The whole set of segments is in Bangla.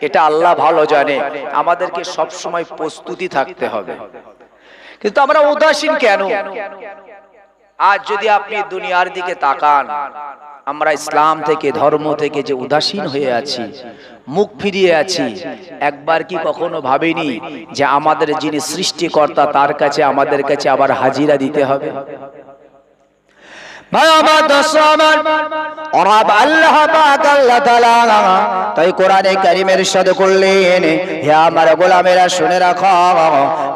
এটা আল্লাহ ভালো জানে। আমাদেরকে সব সময় প্রস্তুতি থাকতে হবে। কিন্তু আমরা উদাসীন কেন? আজ যদি আপনি দুনিয়ার দিকে তাকান, আমরা ইসলাম থেকে, ধর্ম থেকে যে উদাসীন হয়ে আছি, মুখ ফিরিয়ে আছি, একবার কি কখনো ভাবিনি যে আমাদের যিনি সৃষ্টিকর্তা তার কাছে, আমাদের কাছে আবার হাজিরা দিতে হবে? তাই কোরআনে কারীমের ইরশাদ করলেন, হে আমার গোলামেরা শুনে রাখো,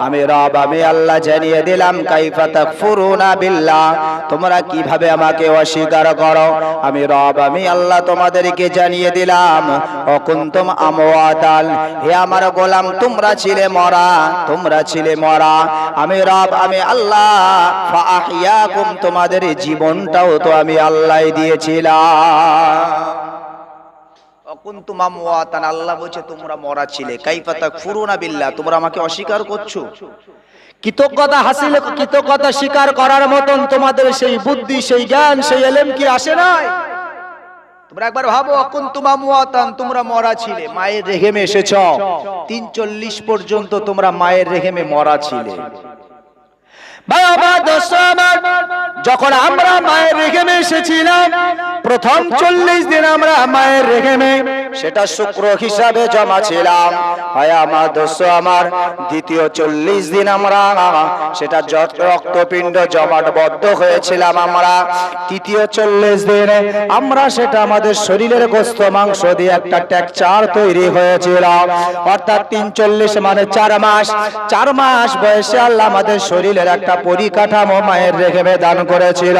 আমি রব, আমি আল্লাহ জানিয়ে দিলাম কাইফা তাকফুরুনা বিল্লাহ, তোমরা কিভাবে আমাকে অস্বীকার করো। আমি রব, আমি আল্লাহ তোমাদেরকে জানিয়ে দিলাম অকুনতুম আমওয়াতান, হে আমার গোলাম তোমরা ছিলে মরা, তোমরা ছিলে মরা। আমি রব, আমি আল্লাহ ফাআহইয়াকুম, তোমাদের জীবনটাও তো আমি আল্লাহ দিয়েছিলাম। অকুনতুম আমওয়াতান, আল্লাহ বলছে তোমরা মরা ছিলে। কাইফা তাকফুরুনা বিল্লাহ, তোমরা আমাকে অস্বীকার করছো। কৃতজ্ঞতা হাসিল, কৃতজ্ঞতা স্বীকার করার মতন তোমাদের সেই বুদ্ধি, সেই জ্ঞান, সেই ইলম কি আসে নাই? তোমরা একবার ভাবো, অকুনতুম আমওয়াতান, তোমরা মরা ছিলে, মায়ের রেহেমে এসেছো, 43 পর্যন্ত তোমরা মায়ের রেহেমে মরা ছিলে। যখন আমরা মায়ের রেহেমে এসেছিলাম, প্রথম 40 দিন আমরা মায়ের রেহেমে, সেটা শুক্র হিসাবে জমা ছিলাম। হয় আমার দোস্ত আমার, দ্বিতীয় 40 দিন আমরা সেটা রক্তপিণ্ড জমাটবদ্ধ হয়েছিলাম। আমরা তৃতীয় 40 দিন আমরা সেটা আমাদের শরীরের গোস্ত মাংস দিয়ে একটা টেক্সচার তৈরি হয়েছিল। অর্থাৎ 340 মানে 4 মাস। 4 মাস বয়সে আল্লাহ আমাদের শরীরের একটা পরিকাঠামো মায়ের রেহেমে দান করেছিল।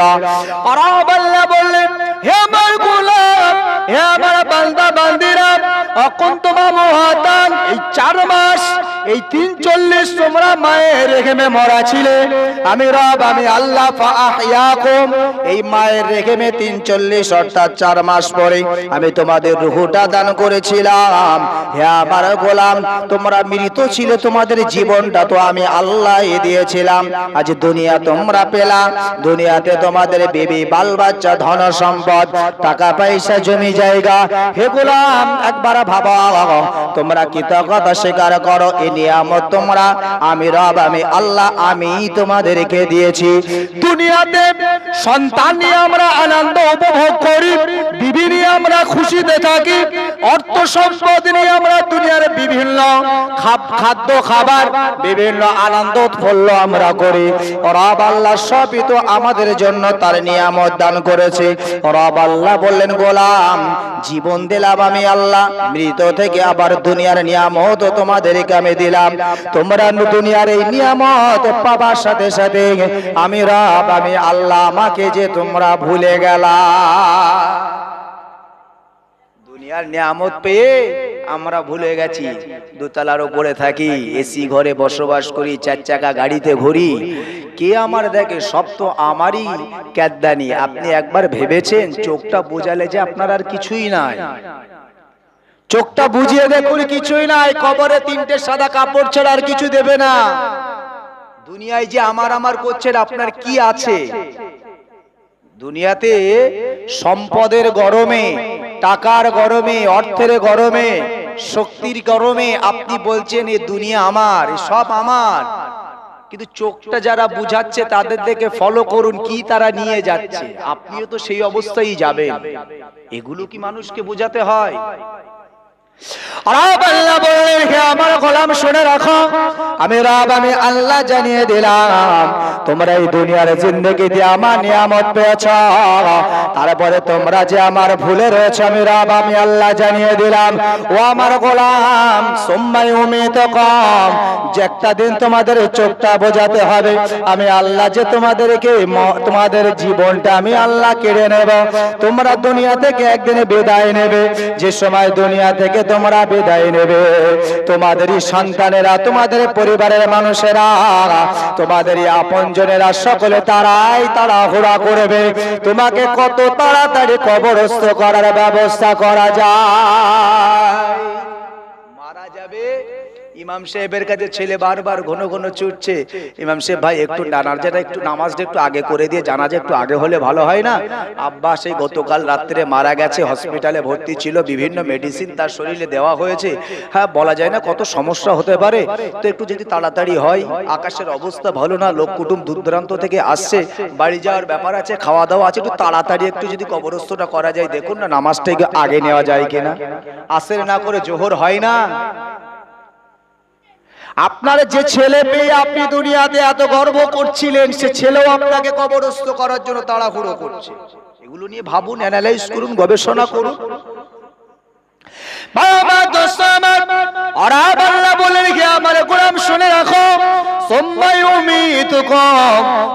আর আল্লাহ বললেন, হে আমার গোলাম, হে আমার বান্দা বান্দিরা, অকুনতুম আমওয়াতান, এই 4 মাস, এই 340 তোমরা মায়ের রেহেমে মরা ছিলে। আমি রব, আমি আল্লাহ ফাআহইয়াকুম, এই মায়ের রেহেমে 340 অর্থাৎ 4 মাস পরে আমি তোমাদের রূহটা দান করেছিলাম। হে আমার গোলাম, তোমরা মৃত ছিলে, তোমাদের জীবনটা তো আমি আল্লাহ দিয়েছিলাম। আজ দুনিয়া তোমরা পেলা, দুনিয়াতে তোমাদের বিবি বাল বাচ্চা, ধন সম্পদ, টাকা পয়সা, জমি জায়গা। হে গোলাম, একবার ভাবো, তোমরা কৃতজ্ঞতা স্বীকার করো, এই নিয়ামত তোমরা, আমি রব, আমি আল্লাহ, আমি তোমাদেরকে দিয়েছি। দুনিয়াতে সন্তান নিয়ে আমরা আনন্দ উপভোগ করি, বিবি নিয়ে আমরা খুশিতে থাকি, অর্থ সম্পদ নিয়ে আমরা দুনিয়ার বিভিন্ন খাদ্য খাবার, বিভিন্ন আনন্দ উৎফুল্ল আমরা করি। রব আল্লাহ সবই তো আমাদের জন্য তার নিয়ামত দান করেছে। রব আল্লাহ বললেন, গোলাম, জীবন দিলাম আমি আল্লাহ, মৃত থেকে আবার দুনিয়ার নিয়ামত তোমাদেরকে আমি দিলাম। তোমরা দুনিয়ার এই নিয়ামত পাবার সাথে সাথে আমি রব, আমি আল্লাহ, আমাকে যে তোমরা ভুলে গেলা। দুনিয়ার নিয়ামত পেয়ে আমরা ভুলে গেছি। দোতলার উপরে থাকি, এসি ঘরে বসবাস করি, 4 চাকা গাড়িতে ঘুরি, কে আমার দেখে? সব তো আমারই কেদ্দানি। আপনি একবার ভেবেছেন চোখটা বুঝালে যে আপনার আর কিছুই নাই? চোখটা বুঝিয়ে দেখুন, কিছুই নাই। কবরে 3টে সাদা কাপড় ছাড়া আর কিছু দেবে না। দুনিয়ায় যে আমার আমার করছেন, আপনার কি আছে? দুনিয়াতে সম্পদের গরমে, টাকার গরমে, অর্থের গরমে, শক্তির গরমে আপনি বলছেন এ দুনিয়া আমার, সব আমার। কিন্তু চোখটা যারা বুঝাচ্ছে তাদের দেখে ফলো করুন, কি তারা নিয়ে যাচ্ছে, আপনিও তো সেই অবস্থায় যাবেন। এগুলো কি মানুষকে বোঝাতে হয়? রব আল্লাহ বললেন, হে আমার গোলাম শুনে রাখো, আমি রব, আমি আল্লাহ জানিয়ে দিলাম তোমরা এই দুনিয়ার জিন্দেগিতে আমার নিয়ামত পেয়েছ, তারপরে তোমরা যে আমার ভুলে রয়েছে, আমি রব, আমি আল্লাহ জানিয়ে দিলাম ও আমার গোলাম, সুম্মা ইউমিতুকুম, যে একটা দিন তোমাদের চোখটা বোঝাতে হবে, আমি আল্লাহ যে তোমাদেরকে, তোমাদের জীবনটা আমি আল্লাহ কেড়ে নেব। তোমরা দুনিয়া থেকে একদিন বিদায় নেবে। যে সময় দুনিয়া থেকে তোমরা বিদায় নেবে, তোমাদেরই সন্তানেরা, তোমাদের পরিবারের মানুষেরা, তোমাদেরই আপনজনেরা সকলে তারাই তাড়াহুড়া করবে তোমাকে কত তাড়াতাড়ি কবরস্থ করার ব্যবস্থা করা যায়। মারা যাবে, ইমাম সাহেবের কাছে ছেলে বারবার ঘন ঘন ছুটছে, ইমাম সাহেব ভাই একটু জানাজাটা একটু নামাজটা একটু আগে করে দিয়ে, জানাজা একটু আগে হলে ভালো হয় না? আব্বা সেই গতকাল রাত্রে মারা গেছে, হসপিটালে ভর্তি ছিল, বিভিন্ন মেডিসিন তার শরীরে দেওয়া হয়েছে, হ্যাঁ বলা যায় না কত সমস্যা হতে পারে, তো একটু যদি তাড়াতাড়ি হয়, আকাশের অবস্থা ভালো না, লোক কুটুম দূর দূরান্ত থেকে আসছে, বাড়ি যাওয়ার ব্যাপার আছে, খাওয়া দাওয়া আছে, একটু তাড়াতাড়ি একটু যদি কবরস্থটা করা যায়, দেখুন না নামাজটা একটু আগে নেওয়া যায় কিনা। আসর না করে জোহর হয় না। আপনার যে ছেলে পেয়ে আপনি দুনিয়াতে এত গর্ব করছিলেন, সে ছেলেও আপনাকে কবরস্থ করার জন্য তাড়াহুড়ো করছে। এগুলো নিয়ে ভাবুন, অ্যানালাইজ করুন, গবেষণা করুন। বাবা দোস্ত আমার, আর আল্লাহ বলে রেখে আমার গোলাম শুনে রাখো,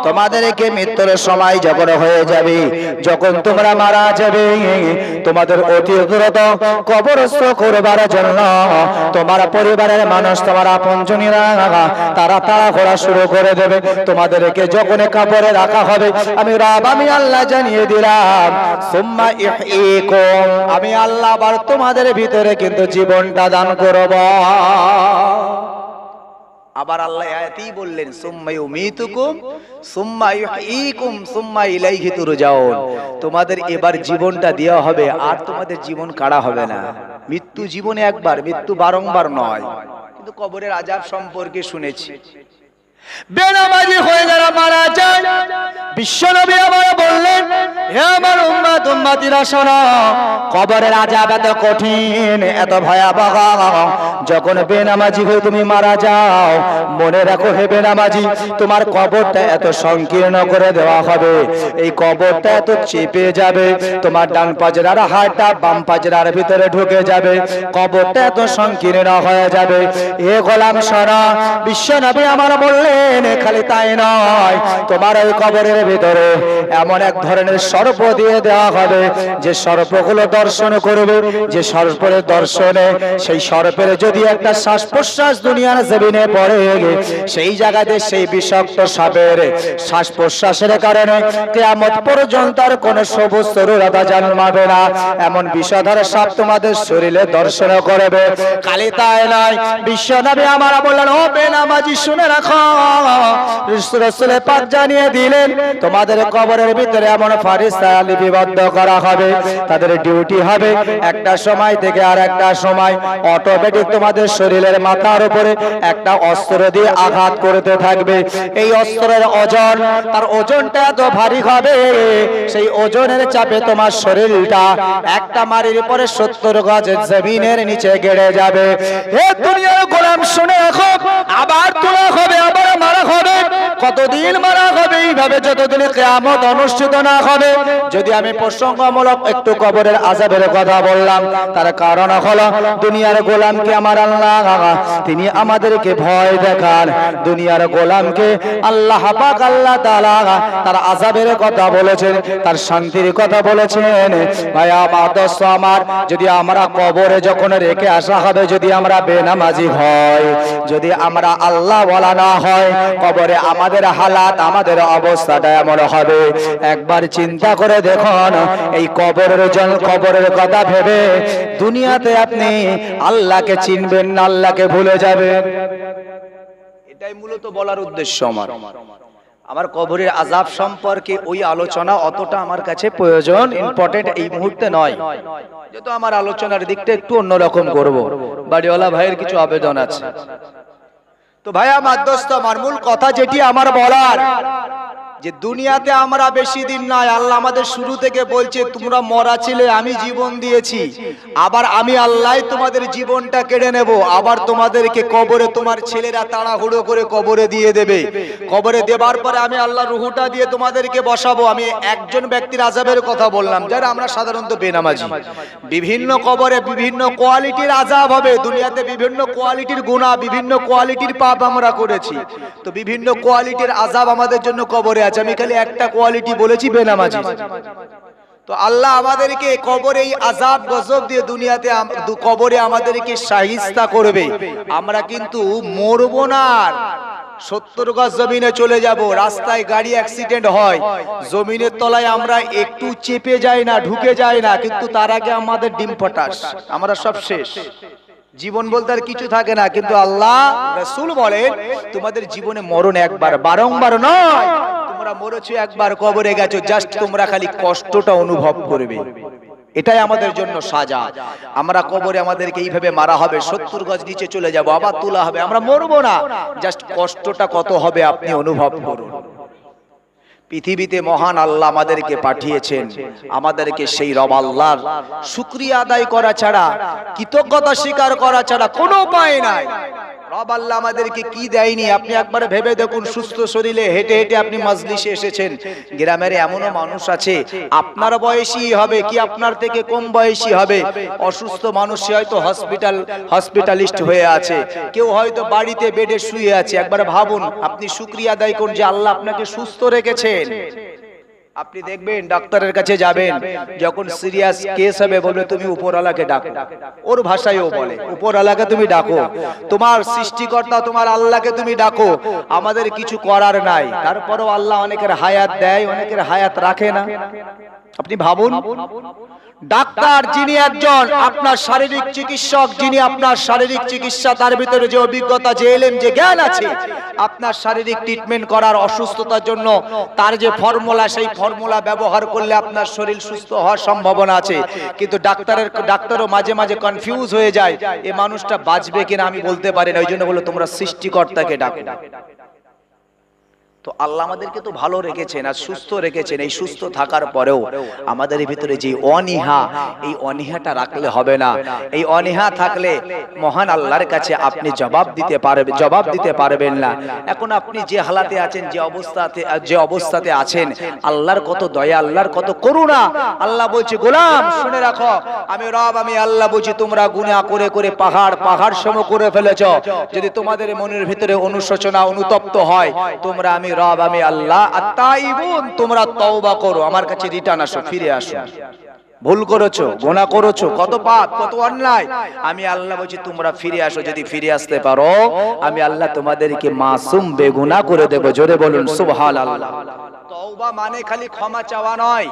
তোমাদেরকে মৃত্যুর সময় যখন হয়ে যাবে, যখন তোমরা মারা যাবে, তোমাদের অতি দ্রুত কবরস্থ করবার জন্য তোমার পরিবারের মানুষ, তোমার আপনজনেরা তারা তাড়াহুড়া শুরু করে দেবে। তোমাদেরকে যখন কবরে রাখা হবে, আমি রব, আমি আল্লাহ জানিয়ে দিলাম, সুম্মা ইহয়িকুম, আমি আল্লাহ আবার তোমাদের ভিতরে কিন্তু জীবনটা দান করব। আবার আল্লাহ আয়াতেই বললেন, সুম্মা ইউমীতুকুম সুম্মা ইহয়িকুম সুম্মা ইলাইহি তুরজাউন, তোমাদের এবার জীবনটা দেওয়া হবে, আর তোমাদের জীবন কাড়া হবে না। মৃত্যু জীবনে একবার, মৃত্যু বারংবার নয়। কিন্তু কবরের আযাব সম্পর্কে শুনেছি, বেনামাজি হয়ে যারা মারা যায়, বিশ্বনবী আমার বললেন, হে আমার উম্মত উম্মতিরা শোনো, কবরের আযাব এত কঠিন, এত ভয়াবহ, যখন বেনামাজি হয়ে তুমি মারা যাও, মনে রাখো হে বেনামাজি, তোমার কবরটা এত সংকীর্ণ করে দেওয়া হবে, এই কবরটা এত চেপে যাবে, তোমার ডান পাজরার হাড়টা বাম পাজরার ভিতরে ঢুকে যাবে, কবরটা এত সংকীর্ণ হয়ে যাবে। এ গোলাম শোনো, বিশ্বনবী আমার বললেন, খালি তাই নয়, তোমার ওই কবরের ভিতরে এমন এক ধরনের সর্প দিয়ে দেওয়া হবে, যে সর্পগুলো দর্শন করবে, যে সর্পের দর্শনে সেই সর্পের যদি একটা শ্বাস প্রশ্বাস দুনিয়ার জমিনে পড়ে, সেই জায়গাতে সেই বিষাক্ত সাপের শ্বাস প্রশ্বাসের কারণে কিয়ামত পর্যন্ত আর কোন সবুজ তরুলতা জন্মাবে না, এমন বিষধর সাপ তোমাদের শরীরে দর্শন করবে। খালি তাই নয়, বিশ্বনবী আমার বললেন, ও বেনামাজি শুনে রাখো, রাসূল পাক জানিয়ে দিলেন, তোমাদের কবরের ভিতরে এমন ফেরেশতা লিপিবদ্ধ করা হবে, তাদের ডিউটি হবে একটা সময় থেকে আর একটা সময় অটোমেটিক তোমাদের শরীরের মাথার উপরে একটা অস্ত্র দিয়ে আঘাত করতে থাকবে। এই অস্ত্রের ওজন, তার ওজনটা এত ভারী হবে, সেই ওজনের চাপে তোমার শরীরটা একটা মারির পরে 70 গজ জমিনের নিচে গেড়ে যাবে। হে দুনিয়ার গোলাম শুনে রাখো, আবার তোলা হবে, আবার মারা হবে। কতদিন মারা হবে? এইভাবে যতদিন কিয়ামত অনুষ্ঠিত না হবে। যদি আমি প্রসঙ্গমূলক একটু কবরের আযাবের কথা বললাম, তার কারণ হলো দুনিয়ার গোলামকে আমার আল্লাহ তিনি আমাদেরকে ভয় দেখান, দুনিয়ার গোলামকে আল্লাহ পাক আল্লাহ তাআলা তার আযাবের কথা বলেছেন, তার শান্তির কথা বলেছেন। ভাই আমার দোস্ত আমার, যদি আমরা কবরে যখন রেখে আসা হবে, যদি আমরা বেনামাজি হয়, যদি আমরা আল্লাহ ওয়ালা না হয়, কবরে আমাদের হালাত, আমাদের অবস্থাটা এমন হবে। একবার চিন্তা করে দেখুন, এই কবরের কথা ভেবে দুনিয়াতে আপনি আল্লাহকে চিনবেন না, আল্লাহকে ভুলে যাবেন। এটাই মূলত বলার উদ্দেশ্য আমার কবরের আযাব সম্পর্কে ওই আলোচনা অতটা আমার কাছে প্রয়োজন, ইম্পর্টেন্ট এই মুহূর্তে নয়, যেহেতু আমার আলোচনার দিকটা একটু অন্যরকম করব। বাড়িওয়ালা ভাইয়ের কিছু আবেদন আছে। তো ভাই আমার দোস্ত, আমার মূল কথা যেটি আমার বলার, যে দুনিয়াতে আমরা বেশি দিন নাই। আল্লাহ আমাদের শুরু থেকে বলছে, তোমরা মরা ছিলে, আমি জীবন দিয়েছি, আবার আমি আল্লাহ তোমাদের জীবনটা কেড়ে নেব, আবার তোমাদেরকে কবরে তোমার ছেলেরা তাড়াহুড়ো করে কবরে দিয়ে দেবে। কবরে দেবার পরে আমি আল্লাহ রুহুটা দিয়ে তোমাদেরকে বসাবো। আমি একজন ব্যক্তির আযাবের কথা বললাম, যারা আমরা সাধারণত বেনামাজি। বিভিন্ন কবরে বিভিন্ন কোয়ালিটির আযাব হবে। দুনিয়াতে বিভিন্ন কোয়ালিটির গুনাহ, বিভিন্ন কোয়ালিটির পাপ আমরা করেছি, তো বিভিন্ন কোয়ালিটির আযাব আমাদের জন্য কবরে আছে। আমি খালি একটা কোয়ালিটি বলেছি, বেনামাজি। তো আল্লাহ আমাদেরকে কবরে এই আযাব গজব দিয়ে দুনিয়াতে কবরে আমাদেরকে শাহিস্তা করবে। আমরা কিন্তু মরবো না, 70 গজ জমিনে চলে যাব। রাস্তায় গাড়ি অ্যাক্সিডেন্ট হয়, জমিনের তলায় আমরা একটু চেপে যাই না, ঢুকে যাই না, কিন্তু তার আগে আমাদের ডিম পটাশ, আমরা সব শেষ। জীবন বলতে আর কিছু থাকে না, কিন্তু আল্লাহ রাসূল বলেন তোমাদের জীবনে মরণ একবার, বারংবার নয়। তোমরা মরেছো একবার, কবরে গেছো, জাস্ট তোমরা খালি কষ্টটা অনুভব করবে। এটাই আমাদের জন্য সাজা। আমরা কবরে আমাদেরকে এইভাবে মারা হবে, 70 গজ নিচে চলে যাব, আবার তোলা হবে, আমরা মরবো না, জাস্ট কষ্টটা কত হবে আপনি অনুভব করুন। পৃথিবীতে মহান আল্লাহ আমাদেরকে পাঠিয়েছেন, আমাদেরকে সেই রব আল্লাহর শুকরিয়া আদায় করা ছাড়া, কৃতজ্ঞতা স্বীকার করা ছাড়া কোনো উপায় নাই। রব আল্লাহ আমাদেরকে কি দেয়নি আপনি একবার ভেবে দেখুন। সুস্থ শরীরে হেঁটে হেঁটে আপনি মজলিসে এসেছেন। গ্রামের এমনও মানুষ আছে আপনার বয়সী হবে কি আপনার থেকে কম বয়সী হবে, অসুস্থ মানুষ, হয়তো হসপিটালিস্ট হয়ে আছে, কেউ হয়তো বাড়িতে বেডে শুয়ে আছে। একবার ভাবুন, আপনি শুকরিয়া আদায় করুন যে আল্লাহ আপনাকে সুস্থ রেখেছেন। আপনি দেখবেন ডাক্তারের কাছে যাবেন, যখন সিরিয়াস কেস হবে বলবে তুমি উপরওয়ালাকে ডাকো, ওর ভাষায়ও বলে উপরওয়ালাকে তুমি ডাকো, তোমার সৃষ্টিকর্তা তোমার আল্লাহকে তুমি ডাকো, আমাদের কিছু করার নাই। তারপরেও আল্লাহ অনেকের হায়াত দেয়, অনেকের হায়াত রাখে না। আপনি ভাবুন, ডাক্তার যিনি একজন আপনার শারীরিক চিকিৎসক, যিনি আপনার শারীরিক চিকিৎসা, তার ভিতরে যে অভিজ্ঞতা, যে এলেম, যে জ্ঞান আছে, আপনার শারীরিক ট্রিটমেন্ট করার, অসুস্থতার জন্য তার যে ফর্মুলা, সেই ফর্মুলা ব্যবহার করলে আপনার শরীর সুস্থ হওয়ার সম্ভাবনা আছে। কিন্তু ডাক্তারও মাঝে মাঝে কনফিউজ হয়ে যায়, এই মানুষটা বাঁচবে কিনা আমি বলতে পারি না। ওই জন্য বলো তোমরা সৃষ্টিকর্তাকে ডাকো। তো আল্লাহ আমাদেরকে তো ভালো রেখেছেন আর সুস্থ রেখেছেন। এই সুস্থ থাকার পরেও আমাদের ভিতরে যে অনীহা, এই অনীহাটা রাখলে হবে না। এই অনীহা থাকলে মহান আল্লাহর কাছে আপনি জবাব দিতে পারবেন না। এখন আপনি যে হালাতে আছেন, যে অবস্থাতে আছেন, আল্লাহর কত দয়া, আল্লাহর কত করুণা। আল্লাহ বলছে গোলাম শুনে রাখো, আমি রব, আমি আল্লাহ বলছি তোমরা গুনাহ করে করে পাহাড় সম করে ফেলেছ। যদি তোমাদের মনের ভিতরে অনুশোচনা, অনুতপ্ত হয়, তোমরা আমি রব, আমি আল্লাহ আত-তাইবুন, তোমরা তওবা করো, আমার কাছে রিটার্ন আসো, ফিরে আসো। ভুল করেছো, গুনাহ করেছো, কত পাপ, কত অন্যায়, আমি আল্লাহ বলছি তোমরা ফিরে আসো। যদি ফিরে আসতে পারো, আমি আল্লাহ তোমাদেরকে মাসুম বেগুনাহ করে দেব। জোরে বলুন সুবহানাল্লাহ। তওবা মানে খালি ক্ষমা চাওয়া নয়।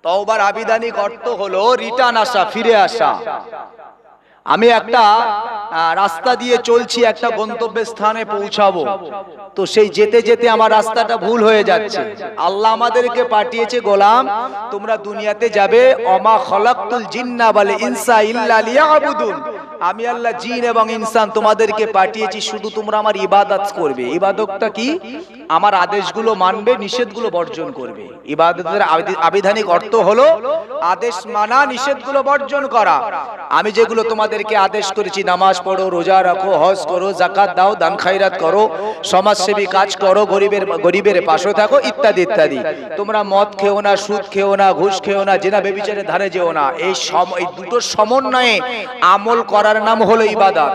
তওবার আবিধানিক অর্থ হলো রিটার্ন আসা, ফিরে আসা। আমি একটা রাস্তা দিয়ে চলছি, একটা গন্তব্যের স্থানে পৌঁছাবো, তো সেই যেতে যেতে আমার রাস্তাটা ভুল হয়ে যাচ্ছে। আল্লাহ আমাদেরকে পাঠিয়েছে গোলাম তোমরা দুনিয়াতে যাবে, ওমা খালাকতুল জিন্না ওয়াল ইনসা ইল্লা লিয়াবুদুন, আমি আল্লাহ জিন এবং ইনসান তোমাদেরকে পাঠিয়েছি শুধু তোমরা আমার ইবাদত করবে। ইবাদতটা কি? আমার আদেশগুলো মানবে, নিষেধগুলো বর্জন করবে। ইবাদতের আবিধানিক অর্থ হলো আদেশ মানা, নিষেধগুলো বর্জন করা। আমি যেগুলো তোমাদেরকে আদেশ করেছি, নামাজ পড়ো, রোজা রাখো, হজ করো, যাকাত দাও, দান খায়রাত করো, সমাজসেবী কাজ করো, গরিবের পাশে থাকো, ইত্যাদি ইত্যাদি। তোমরা মদ খেও না, সুদ খেও না, ঘুষ খেও না, জিনা ব্যভিচারের ধারে যেও না। এই দুটোর সমন্বয়ে আমল করার নাম হলো ইবাদত।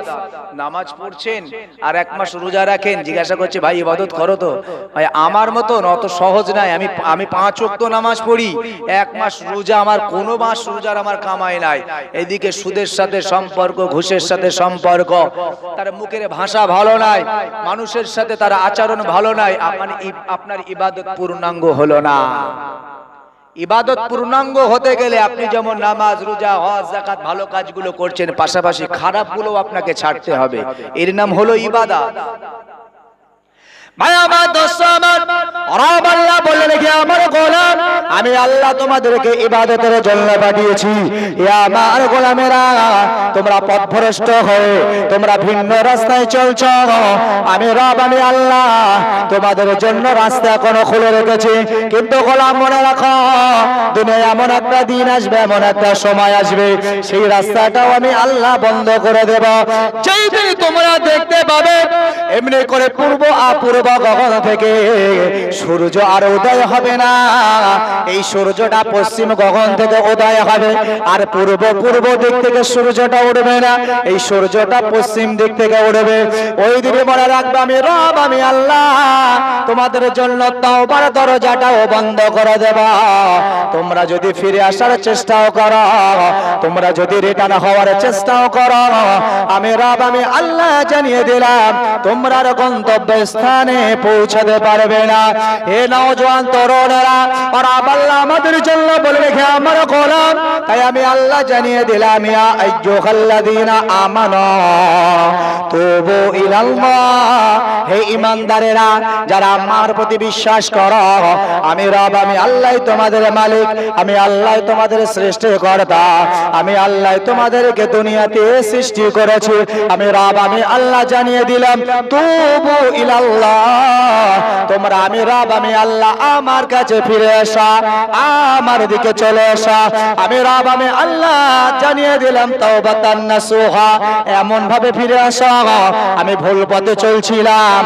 নামাজ পড়ছেন আর 1 মাস রোজা রাখেন, জিজ্ঞাসা করছে ভাই ইবাদত করো তো? ভাই আমার মতন অত সহজ নাই। আমি 5 ওয়াক্ত নামাজ পড়ি, 1 মাস রোজা, আমার কোনো মাস রোজার আমার কামাই নাই। এদিকে সুদের সাথে সম্পর্ক, ঘুষের সাথে সম্পর্ক, তার মুখের ভাষা ভালো নাই, মানুষের সাথে তার আচরণ ভালো নাই, আপনার ইবাদত পূর্ণাঙ্গ হলো না। ইবাদত পূর্ণাঙ্গ হতে গেলে আপনি যেমন নামাজ, রোজা, হজ, যাকাত ভালো কাজগুলো করছেন, পাশাপাশি খারাপগুলো আপনাকে ছাড়তে হবে। এর নাম হলো ইবাদত। ভাই আমার দোস্ত আমার, রব আল্লাহ বলে রেখে আমার গোলাম, আমি আল্লাহ তোমাদেরকে ইবাদতের জন্য পাঠিয়েছি। ইয়া আমার গোলামেরা, তোমরা পথভ্রষ্ট হয়ে তোমরা ভিন্ন রাস্তায় চলছো, আমি রব, আমি আল্লাহ তোমাদের জন্য রাস্তা এখনো খুলে রেখেছি। কিন্তু গোলাম মনে রাখো, দুনিয়ায় এমন একটা দিন আসবে, এমন একটা সময় আসবে, সেই রাস্তাটাও আমি আল্লাহ বন্ধ করে দেব। যেই দিন তোমরা দেখতে পাবে এমনি করে পূর্ব গগন থেকে সূর্য আর উদয় হবে না, এই সূর্যটা পশ্চিম গগন থেকে উদয় হবে, আর পূর্ব দিক থেকে সূর্যটা উঠবে না, এই সূর্যটা পশ্চিম দিক থেকে উঠবে। ওই দিকে মনে রাখবে আমি রব, আমি আল্লাহ তোমাদের জন্য তওবার দরজাটাও বন্ধ করে দেব। তোমরা যদি ফিরে আসার চেষ্টাও করো, তোমরা যদি রিটার্ন হওয়ার চেষ্টাও করো, আমি রব, আমি আল্লাহ জানিয়ে দিলাম তোমরা গন্তব্য স্থানে পৌঁছাতে পারবে না। হে নওজোয়ান তরুণেরা, আর আল্লাহ আমাদের জন্য বলে রেখে আমার গোলাম, তাই আমি আল্লাহ জানিয়ে দিলাম, ইয়া আইয়ুহাল্লাযীনা আমানু তুবু ইলাল্লাহ, হে ঈমানদারেরা যারা আমার প্রতি বিশ্বাস করো, আমি রব, আমি আল্লাহ তোমাদের মালিক, আমি আল্লাহ তোমাদের সৃষ্টিকর্তা, আমি আল্লাহ তোমাদেরকে দুনিয়াতে সৃষ্টি করেছি, আমি রব, আমি আল্লাহ জানিয়ে দিলাম, তুবু ইলাল্লাহ, তোমরা আমি রব, আমি আল্লাহ আমার কাছে ফিরে এসো, আমার দিকে চলে এসো, আমি রব, আমি আল্লাহ জানিয়ে দিলাম, তাওবাতান নাসুহা, এমন ভাবে ফিরে আসো, আমি ভুল পথে চলছিলাম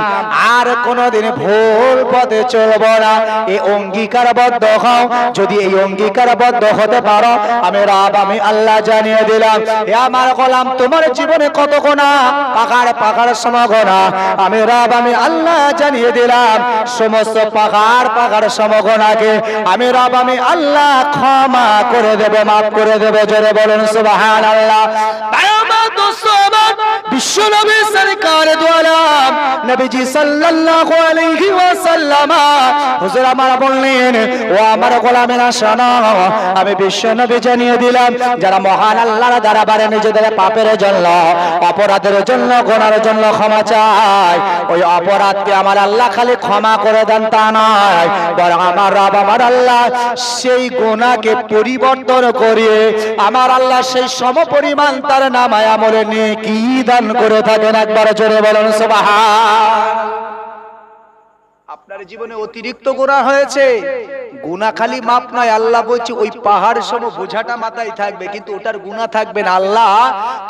আর কোনোদিন ভুল পথে চলবো না, এই অঙ্গীকারবদ্ধ হও, যদি এই অঙ্গীকারবদ্ধ হতে পারো, আমি রব, আমি আল্লাহ জানিয়ে দিলাম, হে আমার গোলাম, তোমার জীবনে কত গুনাহ, পাহাড় পাহাড় সম গুনাহ, আমি রব, আমি আল্লাহ জানিয়ে দিলাম, সমস্ত পাহাড় পাহাড় সম গুনাহকে আমি রব, আমি আল্লাহ ক্ষমা করে দেবে, মাফ করে দেবে। জোরে বলুন সুবহানাল্লাহ। বিশ্ব নবী সরকার দু আলম নবীজি সাল্লাল্লাহু আলাইহি ওয়াসাল্লাম হুজুর আমার বললেন, ও আমার গোলামেরা শোনো, আমি বিশ্ব নবী জানিয়ে দিলাম, যারা মহান আল্লাহর দরবারে নিজেদের পাপের জন্য, অপরাধের জন্য, গুনাহের জন্য ক্ষমা চায়, ওই অপরাধকে আমার আল্লাহ খালি ক্ষমা করে দেন তা নয়, বরং আমার রব আমার আল্লাহ সেই গুনাহকে পরিবর্তন করিয়ে আমার আল্লাহ সেই সমপরিমাণ তার নামায় আমলে নেকি দান করে থাকেন। একবার জোরে বলুন সুবহান। আপনার জীবনে অতিরিক্ত গুনাহ হয়েছে, গুনাহ খালি মাপ নয়, আল্লাহ বলছে ওই পাহাড় সম বোঝাটা মাথায় থাকবে, কিন্তু ওটার গুনাহ থাকবে না। আল্লাহ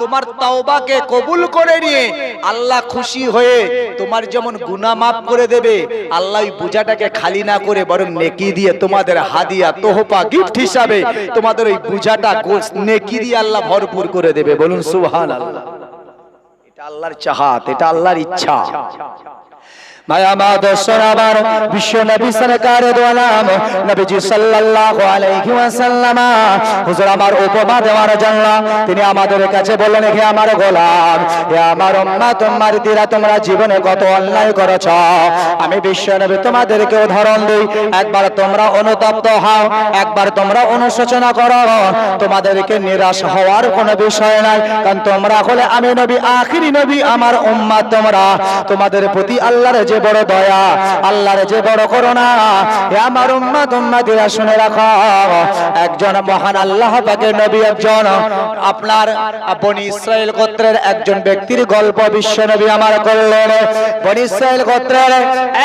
তোমার তওবাকে কবুল করে নিয়ে আল্লাহ খুশি হয়ে তোমার যেমন গুনাহ মাফ করে দেবে, আল্লাহ ওই বোঝাটাকে খালি না করে বরং নেকি দিয়ে তোমাদের হাদিয়া, তোহফা, গিফট হিসাবে তোমাদের ওই বোঝাটা নেকি দিয়ে আল্লাহ ভরপুর করে দেবে। বলুন সুবহানাল্লাহ। এটা আল্লাহর চাহাত, এটা আল্লাহর ইচ্ছা। বিশ্ব নবী সরকার দু আলম নবীজি সাল্লাল্লাহু আলাইহি ওয়াসাল্লাম হুজুর আমার উপমা দেওয়ার জন্য তিনি আমাদের কাছে বললেন, হে আমার গোলাম, হে আমার উম্মত উম্মতিরা, তোমরা জীবনে কত অন্যায় করেছ, আমি বিশ্ব নবী তোমাদেরকে উদাহরণ দিই, একবার তোমরা অনুতপ্ত হও, একবার তোমরা অনুশোচনা করো, তোমাদেরকে নিরাশ হওয়ার কোনো বিষয় নাই, কারণ তোমরা হলে আমি নবী, আখিরি নবী, আমার উম্মত, তোমরা তোমাদের প্রতি আল্লাহর যে বড় দয়া, আল্লাহর যে বড় করুণা, হে আমার উম্মত উম্মতিরা শুনে রাখো, একজন মহান আল্লাহ পাকের নবী, একজন আপনার বনি ইসরাইল গোত্রের একজন ব্যক্তির গল্প বিশ্ব নবী আমার করলেন। বনি ইসরাইল গোত্রের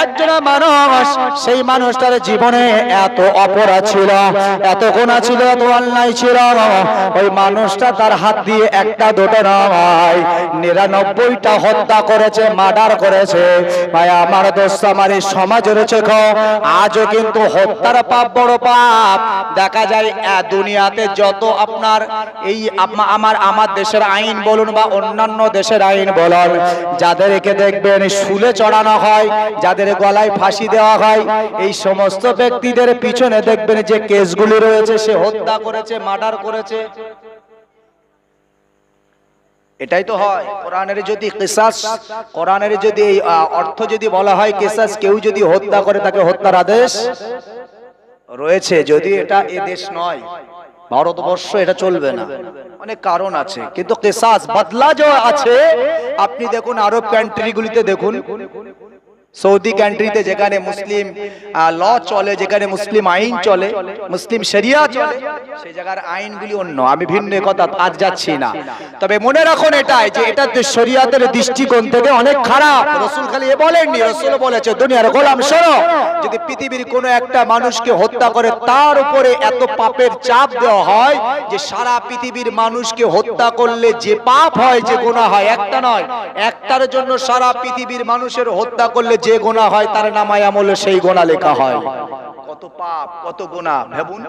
একজন মানুষ, সেই মানুষটার জীবনে এত অপরাধ ছিল, এত গুনাহ ছিল, এত অন্যায় ছিল, ওই মানুষটা তার হাত দিয়ে একটা দুটো নয় 99টা হত্যা করেছে, মার্ডার করেছে। ভাই আমার দোস্ত, আমার এই সমাজ রয়েছে, আজও কিন্তু হত্যার পাপ বড় পাপ। দেখা যায় দুনিয়াতে যত আপনার এই আমার দেশের আইন বলুন বা অন্যান্য দেশের আইন বলুন, যাদেরকে দেখবেন শুলে চড়ানো হয়, যাদের গলায় ফাঁসি দেওয়া হয়, এই সমস্ত ব্যক্তিদের পিছনে দেখবেন যে কেসগুলি রয়েছে, সে হত্যা করেছে, মার্ডার করেছে। এটাই তো হয়। কোরআনের যদি কিসাস, কোরআনের যদি অর্থ যদি বলা হয় কিসাস, কেউ যদি হত্যা করে তাকে হত্যার আদেশ রয়েছে, যদি এটা এ দেশ নয়, ভারতবর্ষ, এটা চলবে না, অনেক কারণ আছে, কিন্তু কিসাস বদলা যে আছে, আপনি দেখুন আরব কান্ট্রিগুলিতে দেখুন, সৌদি কান্ট্রিতে যেখানে মুসলিম ল চলে, যেখানে মুসলিম আইন চলে, মুসলিম শরিয়া চলে, সেই জায়গার আইনগুলি অন্য। আমি ভিন্ন কথা আজ যাচ্ছি না, তবে মনে রাখুন এটাই যে এটা শরিয়াতের দৃষ্টিকোণ থেকে অনেক খারাপ। রাসূল খালি এ বলেননি, রাসূল বলেছে দুনিয়ার গোলাম শোনো, যদি পৃথিবীর কোনো একটা মানুষকে হত্যা করে তার উপরে এত পাপের চাপ দেওয়া হয় যে সারা পৃথিবীর মানুষকে হত্যা করলে যে পাপ হয়, যে গুনাহ হয়, একটা নয়, একটার জন্য সারা পৃথিবীর মানুষের হত্যা করলে যে গুনাহ হয় তার নামায় আমলে সেই গুনাহ লেখা হয়। কত পাপ, কত গুনাহ ভাবুন।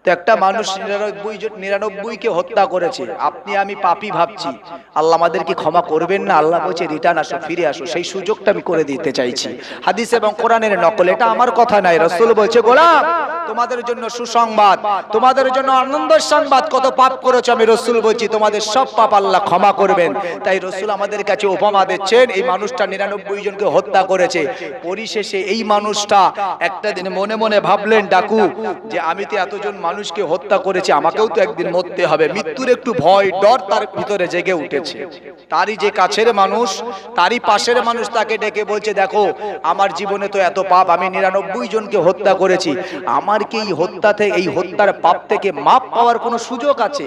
তো একটা মানুষ 99কে হত্যা করেছে, আপনি আমি পাপী ভাবছি, আল্লাহ আমাদেরকে ক্ষমা করবেন না? আল্লাহ বলছে রিটার্ন আসো, ফিরে আসো, সেই সুযোগটা আমি করে দিতে চাইছি। হাদিস এবং কোরআনের নকল, এটা আমার কথা নাই, রাসূল বলছে গোলাম তোমাদের জন্য সুসংবাদ, তোমাদের জন্য আনন্দের সংবাদ, কত পাপ করেছো আমি রাসূল বলছি তোমাদের সব পাপ আল্লাহ ক্ষমা করবেন। তাই রাসূল আমাদের কাছে উপমা দিচ্ছেন, এই মানুষটা 99 জনকে হত্যা করেছে, পরিশেষে এই মানুষটা একটা দিন মনে মনে ভাবলেন ডাকু যে আমি তো এতজন মানুষকে হত্যা করেছি, আমাকেও তো একদিন মরতে হবে। মৃত্যুর একটু ভয় ডর তার ভিতরে জেগে উঠেছে। তারই যে কাছের মানুষ, তারই পাশের মানুষ তাকে ডেকে বলছে দেখো আমার জীবনে তো এত পাপ, আমি 99 জনকে হত্যা করেছি, আমার কি এই হত্যা থেকে, এই হত্যার পাপ থেকে মাপ পাওয়ার কোনো সুযোগ আছে?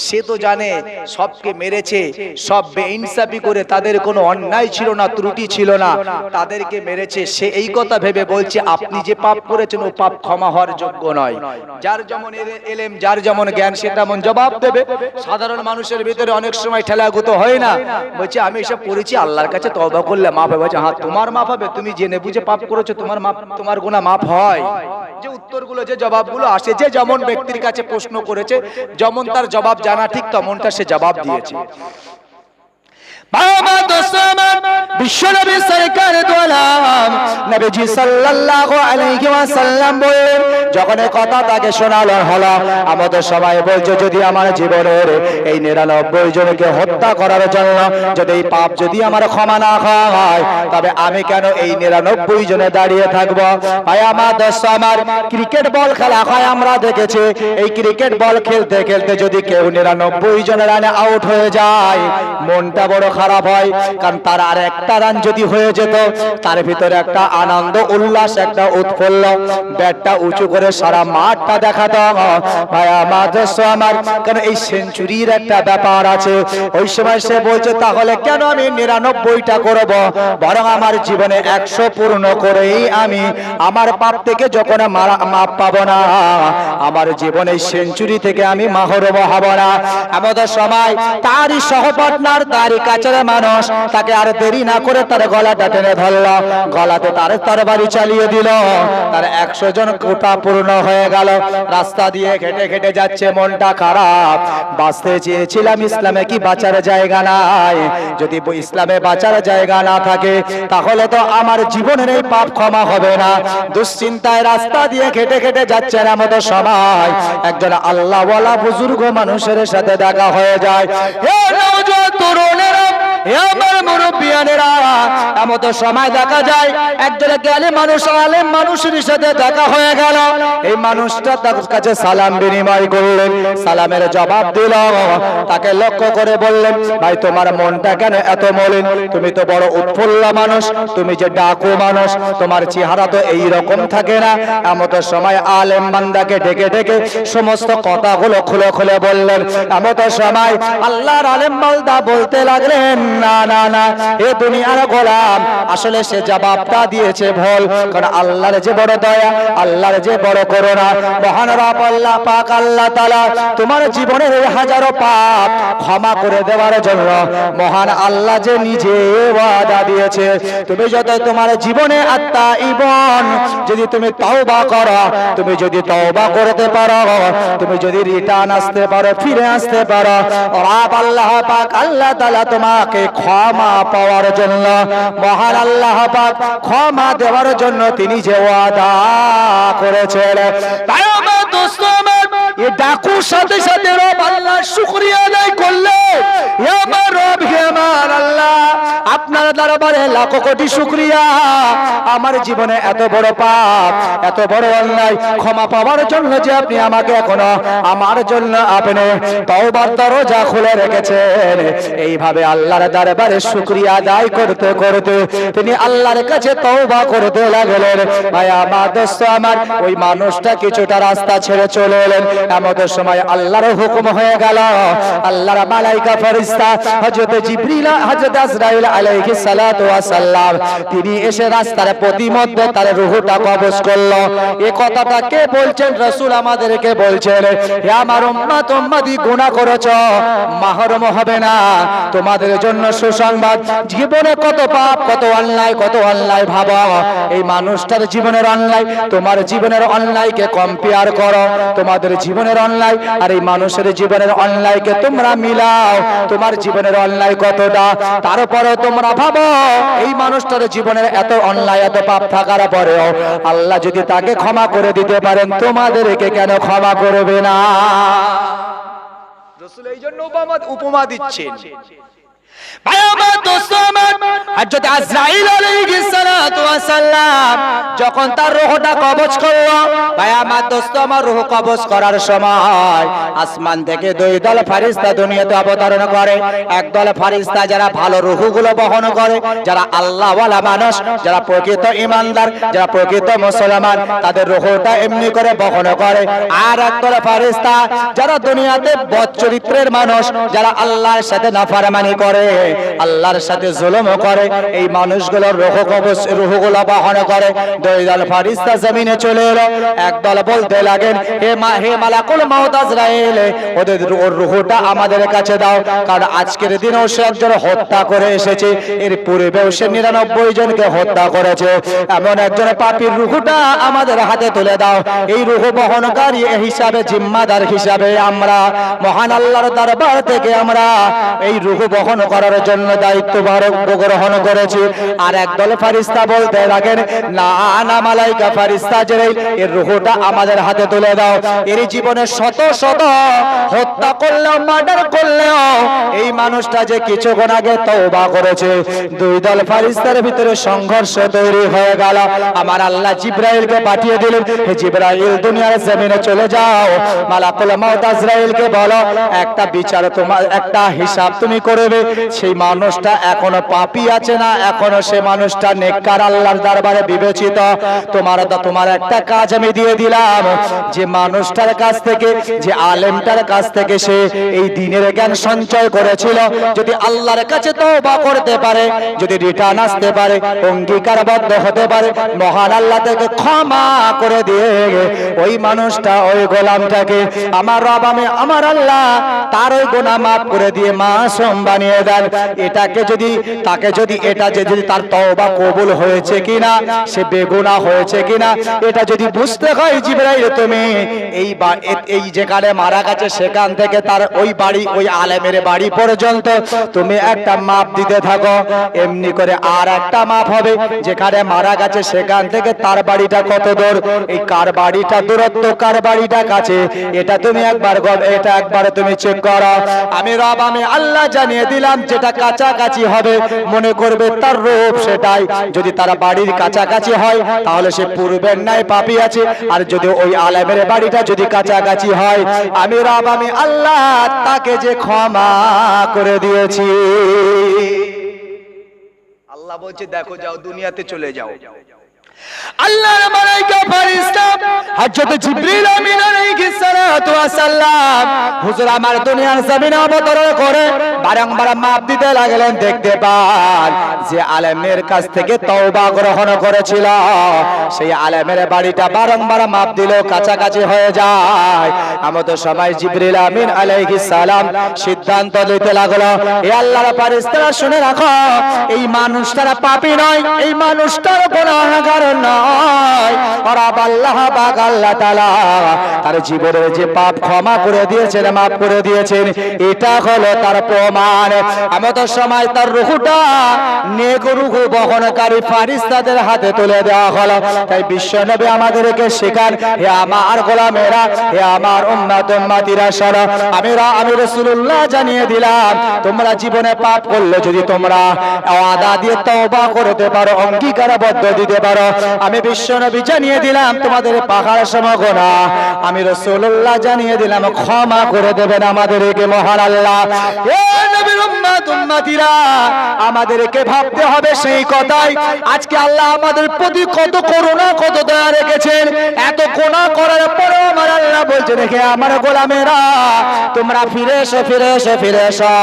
সে তো জানে সবকে মেরেছে, সব বেইনসাফি করে, তাদের কোনো অন্যায় ছিল না, ত্রুটি ছিল না, তাদেরকে মেরেছে। সে এই কথা ভেবে বলছে আপনি যে পাপ করেছেন ও পাপ ক্ষমা হওয়ার যোগ্য নয়। যার যেমন এলেম, যার যেমন জ্ঞান, সে তেমন জবাব দেবে। সাধারণ মানুষের ভিতরে অনেক সময় ঠেলাগুত হয় না, বলছে আমি এসব করেছি, আল্লাহর কাছে তওবা করলে মাফ হবে। বলছে হ্যাঁ তোমার মাফ হবে, তুমি জেনে বুঝে পাপ করেছো, তোমার মাপ, তোমার গুনাহ মাফ হয়। যে উত্তরগুলো, যে জবাবগুলো আসে, যে যেমন ব্যক্তির কাছে প্রশ্ন করেছে, যেমন তার জবাব জানা ঠিক তেমনটা সে জবাব দিয়েছে। বাবা দোস্তান বিশ্বনবী সরকার দোলাম নবীজি সাল্লাল্লাহু আলাইহি ওয়াসাল্লাম বলেন, যখন এই কথা তাকে শোনালো হলো, আমাদের সবাই বলছে যদি আমার জীবনের এই 99 জনকে হত্যা করার জন্য যদি এই পাপ যদি আমার ক্ষমা না হয়, তবে আমি কেন এই 99 জনে দাঁড়িয়ে থাকবো? ভাই আমার দোস্ত আমার, ক্রিকেট বল খেলা হয়, আমরা দেখেছি এই ক্রিকেট বল খেলতে খেলতে যদি কেউ 99 জনের রানে আউট হয়ে যায়, মনটা বড় খারাপ হয়, কারণ তার আর একটা রান যদি হয়ে যেত, তার ভিতরে একটা আনন্দ উল্লাস, একটা উৎফুল্ল, ব্যাটটা উঁচু করে সারা মাঠটা দেখাতো। ভাই আমার দোস্ত আমার, কারণ এই সেঞ্চুরির একটা ব্যাপার আছে। ওই সময় সে বলছে তাহলে কেন আমি 99টা করব, বরং আমার জীবনে 100 পূর্ণ করেই আমি আমার পাপ থেকে যখন মাপ পাবো না, আমার জীবনে সেঞ্চুরি থেকে আমি মাহরুম হব না। আমাদের সময় তারই সহপার্টনার, তারই কাছের মানুষ, তাকে আর দেরি না করে তার গলাটা টেনে ধরল, গলাতে তার তরবারি চালিয়ে দিল, তার 100 জন কোটা পূর্ণ হয়ে গেল। রাস্তা দিয়ে হেঁটে হেঁটে যাচ্ছে, মনটা খারাপ, বাঁচতে চেয়েছিলাম, ইসলামে কি বাঁচার জায়গা নাই? যদি ইসলামে বাঁচার জায়গা না থাকে তাহলে তো আমার জীবনের এই পাপ ক্ষমা হবে না। দুশ্চিন্তায় রাস্তা দিয়ে হেঁটে হেঁটে যাচ্ছেন, আমাদের সবাই একজন আল্লাহওয়ালা বুজুর্গ মানুষের সাথে দেখা হয়ে যায়। হে নওজোয়ান তরুণেরা, আমার মুরব্বিয়ানেরা, এমন সময় দেখা যায় একজন জ্ঞানী মানুষ, আলেম মানুষের সাথে দেখা হয়ে গেল। এই মানুষটা তার কাছে সালাম বিনিময় করলেন, সালামের জবাব দিল, তাকে লক্ষ্য করে বললেন ভাই তোমার মনটা কেন এত মলিন? তুমি তো বড় উৎফুল্ল মানুষ, তুমি যে ডাকু মানুষ, তোমার চেহারা তো এই রকম থাকে না। এমন সময় আলেম বান্দাকে ডেকে ডেকে সমস্ত কথাগুলো খুলে খুলে বললেন। এমন সময় আল্লাহর আলেম বান্দা বলতে লাগলেন না না না, এ দুনিয়ার গোলাম, আসলে সে জবাবটা দিয়েছে ভুল, কারণ আল্লাহর যে বড় দয়া, আল্লাহর যে বড় করুণা, মহান রব আল্লাহ পাক আল্লাহ তাআলা তোমার জীবনের এই হাজারো পাপ ক্ষমা করে দেওয়ার জন্য মহান আল্লাহ যে নিজে ওয়াদা দিয়েছে। তুমি যত তোমার জীবনে আত্মাইবন, যদি তুমি তওবা করো, তুমি যদি তওবা করতে পারো, তুমি যদি রিটার্ন আসতে পারো, ফিরে আসতে পারো, রব আল্লাহ পাক আল্লাহ তাআলা তোমাকে ক্ষমা পাওয়ার জন্য, মহান আল্লাহ পাক ক্ষমা দেওয়ার জন্য তিনি যে ওয়াদা করেছেন। তাই আমার দোস্ত আমার, এই ডাকুর সাথে সাথে রব আল্লাহ শুকরিয়া আদায় করলে, হে আমার রব, হে আমার আল্লাহ, আপনার দরবারে লাখ কোটি শুকরিয়া, আমার জীবনে এত বড় পাপ, এত বড় অন্যায় ক্ষমা পাওয়ার জন্য যে আপনি আমাকে এখনো আমার জন্য আপনি তওবার দরজা খুলে রেখেছেন। এইভাবে আল্লাহর দরবারে শুকরিয়া আদায় করতে করতে তিনি আল্লাহর কাছে তওবা করতে লাগলেন। ভাই আমার দোস্ত আমার, ওই মানুষটা কিছুটা রাস্তা ছেড়ে চলে এলেন। এমন সময় আল্লাহর হুকুম হয়ে গেল, আল্লাহর মালাইকা ফেরেশতা হযরত জিবরিল, হযরত আজরাইল আলাইহিস সালাম সালাতু ওয়া সাল্লাম তিনি এসে রাস্তার প্রতিমধ্যে তার রূহটা কবজ করলো। এই কথাটা কে বলছেন? রাসূল আমাদেরকে বলছেন, হে আমার উম্মত উম্মতি, গুনাহ করেছো, মাহরুম হবে না। তোমাদের জন্য সুসংবাদ, জীবনে কত পাপ, কত অন্যায় ভাবো। এই মানুষটার জীবনের অন্যায়, তোমার জীবনের অন্যায়কে কম্পেয়ার করো। তোমাদের জীবনের অন্যায় আর এই মানুষের জীবনের অন্যায়কে তোমরা মিলাও। তোমার জীবনের অন্যায় কতটা, তারপরে তোমরা ভাবো এই মানুষটার জীবনের এত অন্যায়, এত পাপ থাকার পরেও আল্লাহ যদি তাকে ক্ষমা করে দিতে পারেন, তোমাদেরকে কেন ক্ষমা করবে না? রাসূল এই জন্য উপমা দিচ্ছেন। ভাই আমার, দোস্ত আমার, হযরত আজরাইল আলাইহিস সালাতু ওয়াস সালাম যখন তার রূহটা কবজ করলো, ভাই আমার, দোস্ত আমার, রূহ কবজ করার সময় আসমান থেকে দুই দল ফেরেশতা দুনিয়াতে অবতরণ করে। একদল ফেরেশতা যারা ভালো রূহগুলো বহন করে, যারা আল্লাহওয়ালা মানুষ, যারা প্রকৃত ঈমানদার, যারা প্রকৃত মুসলমান, তাদের রূহটা এমনি করে বহন করে। আর একদল ফেরেশতা যারা দুনিয়াতে বদ চরিত্রের মানুষ, যারা আল্লাহর সাথে নাফরমানি করে, আল্লাহর সাথে জুলুম করে, এই মানুষগুলোর রূহগুলো বহন করে। দুই দল ফেরেশতা জমিনে চলে এলো। একদল বলতে লাগেন, হে মালাকুল মাউত আজরাইল, ওদের রূহটা আমাদের কাছে দাও, কারণ আজকের দিনেও সে একজন হত্যা করে এসেছে, এর পূর্বেও সে 99 জনকে হত্যা করেছে। এমন একজন পাপীর রূহটা আমাদের হাতে তুলে দাও। এই রূহ বহনকারী হিসাবে, জিম্মাদার হিসাবে আমরা মহান আল্লাহর দরবার থেকে আমরা এই রূহ বহন করার জন্য দায়িত্ব গ্রহণ করেছি। আর একদল ফেরেশতা বলতে লাগেন, না না মালাইকা ফেরেশতা জিবরাইল, এর রূহটা আমাদের হাতে তুলে দাও। এর জীবনে শত শত হত্যা করলেও, মার্ডার করলেও এই মানুষটা যে কিছুক্ষণ আগে তওবা করেছে। দুই দল ফেরেশতার ভিতরে সংঘর্ষ তৈরি হয়ে গেল। আমার আল্লাহ জিবরাইলকে পাঠিয়ে দিলেন, হে জিবরাইল, দুনিয়ার জমিনে চলে যাও, মালাকুল মাউত আজরাইলকে বলো একটা বিচার, তোমার একটা হিসাব তুমি করবে। সেই মানুষটা এখনো পাপী আছে না, এখনো সে মানুষটা নেককার, আল্লাহর দরবারে বিবেচিত? তোমার একটা কাজ আমি দিয়ে দিলাম, যে মানুষটার কাছ থেকে, যে আলেমটার কাছ থেকে সে এই দ্বীনের জ্ঞান সঞ্চয় করেছিল, যদি আল্লাহর কাছে তওবা করতে পারে, যদি রিটার্ন আসতে পারে, অঙ্গীকারবদ্ধ হতে পারে, মহান আল্লাহ থেকে ক্ষমা করে দিয়ে ওই মানুষটা, ওই গোলামটাকে আমার রব, আমার আল্লাহ তার ওই গুনাহ মাফ করে দিয়ে মাসুম বানিয়ে দেন। যদি তার তওবা কবুল হয়েছে কিনা, সে বেগুনাহ হয়েছে কিনা, এটা যদি বুঝতে হয়, জিবরাইল তুমি এই যেখানে মারা গেছে সেখান থেকে তার ওই বাড়ি, ওই আলেমের বাড়ি পর্যন্ত তুমি একটা মাপ দিতে থাকো। এমনি করে আর একটা মাপ হবে, যেখানে মারা গেছে সেখান থেকে তার বাড়িটা কত দূর, এই কার বাড়িটা দূরত্ব, কার বাড়িটা কাছে, এটা একবার তুমি চেক করো। আমি রব, আমি আল্লাহ জানিয়ে দিলাম, যেটা কাছাকাছি হবে মনে করবে তার রূপ সেটাই। যদি তার বাড়ির কাছাকাছি হয় তাহলে সে পূর্বের ন্যায় পাপী আছে। আর যদি ওই আলেমের বাড়িটা যদি কাছাকাছি হয়, আমি রব, আমি আল্লাহ তাকে যে ক্ষমা করে দিয়েছি। আল্লাহ বলছে, দেখো যাও, দুনিয়াতে চলে যাও। আল্লাহর মালায়েকা ফেরেশতা হযরত জিবরিল আমিন আলাইহিস সালাতু ওয়াস সালাম হুজুর আমার দুনিয়ার জমিনে অবতরণ করে বারংবার মাপ দিতে লাগলেন। দেখতে পান যে আলেমের কাছ থেকে তওবা গ্রহণ করেছিল, সেই আলেমের বাড়িটা বারংবার মাপ দিল, কাছাকাছি হয়ে যায়। আমাদের সময় জিবরিল আমিন আলাইহিস সালাম সিদ্ধান্ত নিতে লাগলো, হে আল্লাহর ফেরেশতারা শুনে রাখো, এই মানুষটারা পাপী নয়, এই মানুষটার গুনাহগার নয়। আর আল্লাহ পাক, আল্লাহ তাআলা তার জীবনের যে পাপ ক্ষমা করে দিয়েছেন, মাফ করে দিয়েছেন, এটা হলো তার প্রমাণ। আমাদের সময় তার রূহটা নেক রূহ বহনকারী ফেরেশতাদের হাতে তুলে দেওয়া হলো। তাই বিশ্বনবী আমাদেরকে শেখান, হে আমার গোলামেরা, হে আমার উম্মত উম্মতিরা, শোনো, আমি রাসূলুল্লাহ জানিয়ে দিলাম, তোমরা জীবনে পাপ করলে যদি তোমরা ওয়াদা দিয়ে তওবা করতে পারো, অঙ্গীকারবদ্ধ দিতে পারো, আমি বিশ্বনবী জানিয়ে দিলাম তোমাদের পাহাড় সম গুনাহ, আমি রাসূলুল্লাহ জানিয়ে দিলাম ক্ষমা করে দেবেন আমাদেরকে মহান আল্লাহ। এ নবীর উম্মত উম্মতিরা, আমাদেরকে ভাবতে হবে সেই কথাই। আজকে আল্লাহ আমাদের প্রতি কত করুণা, কত দয়া রেখেছেন। এত গুনাহ করার পরেও আমার আল্লাহ বলছে, দেখে আমার গোলামেরা তোমরা ফিরে এসো, ফিরে এসো, ফিরে এসো।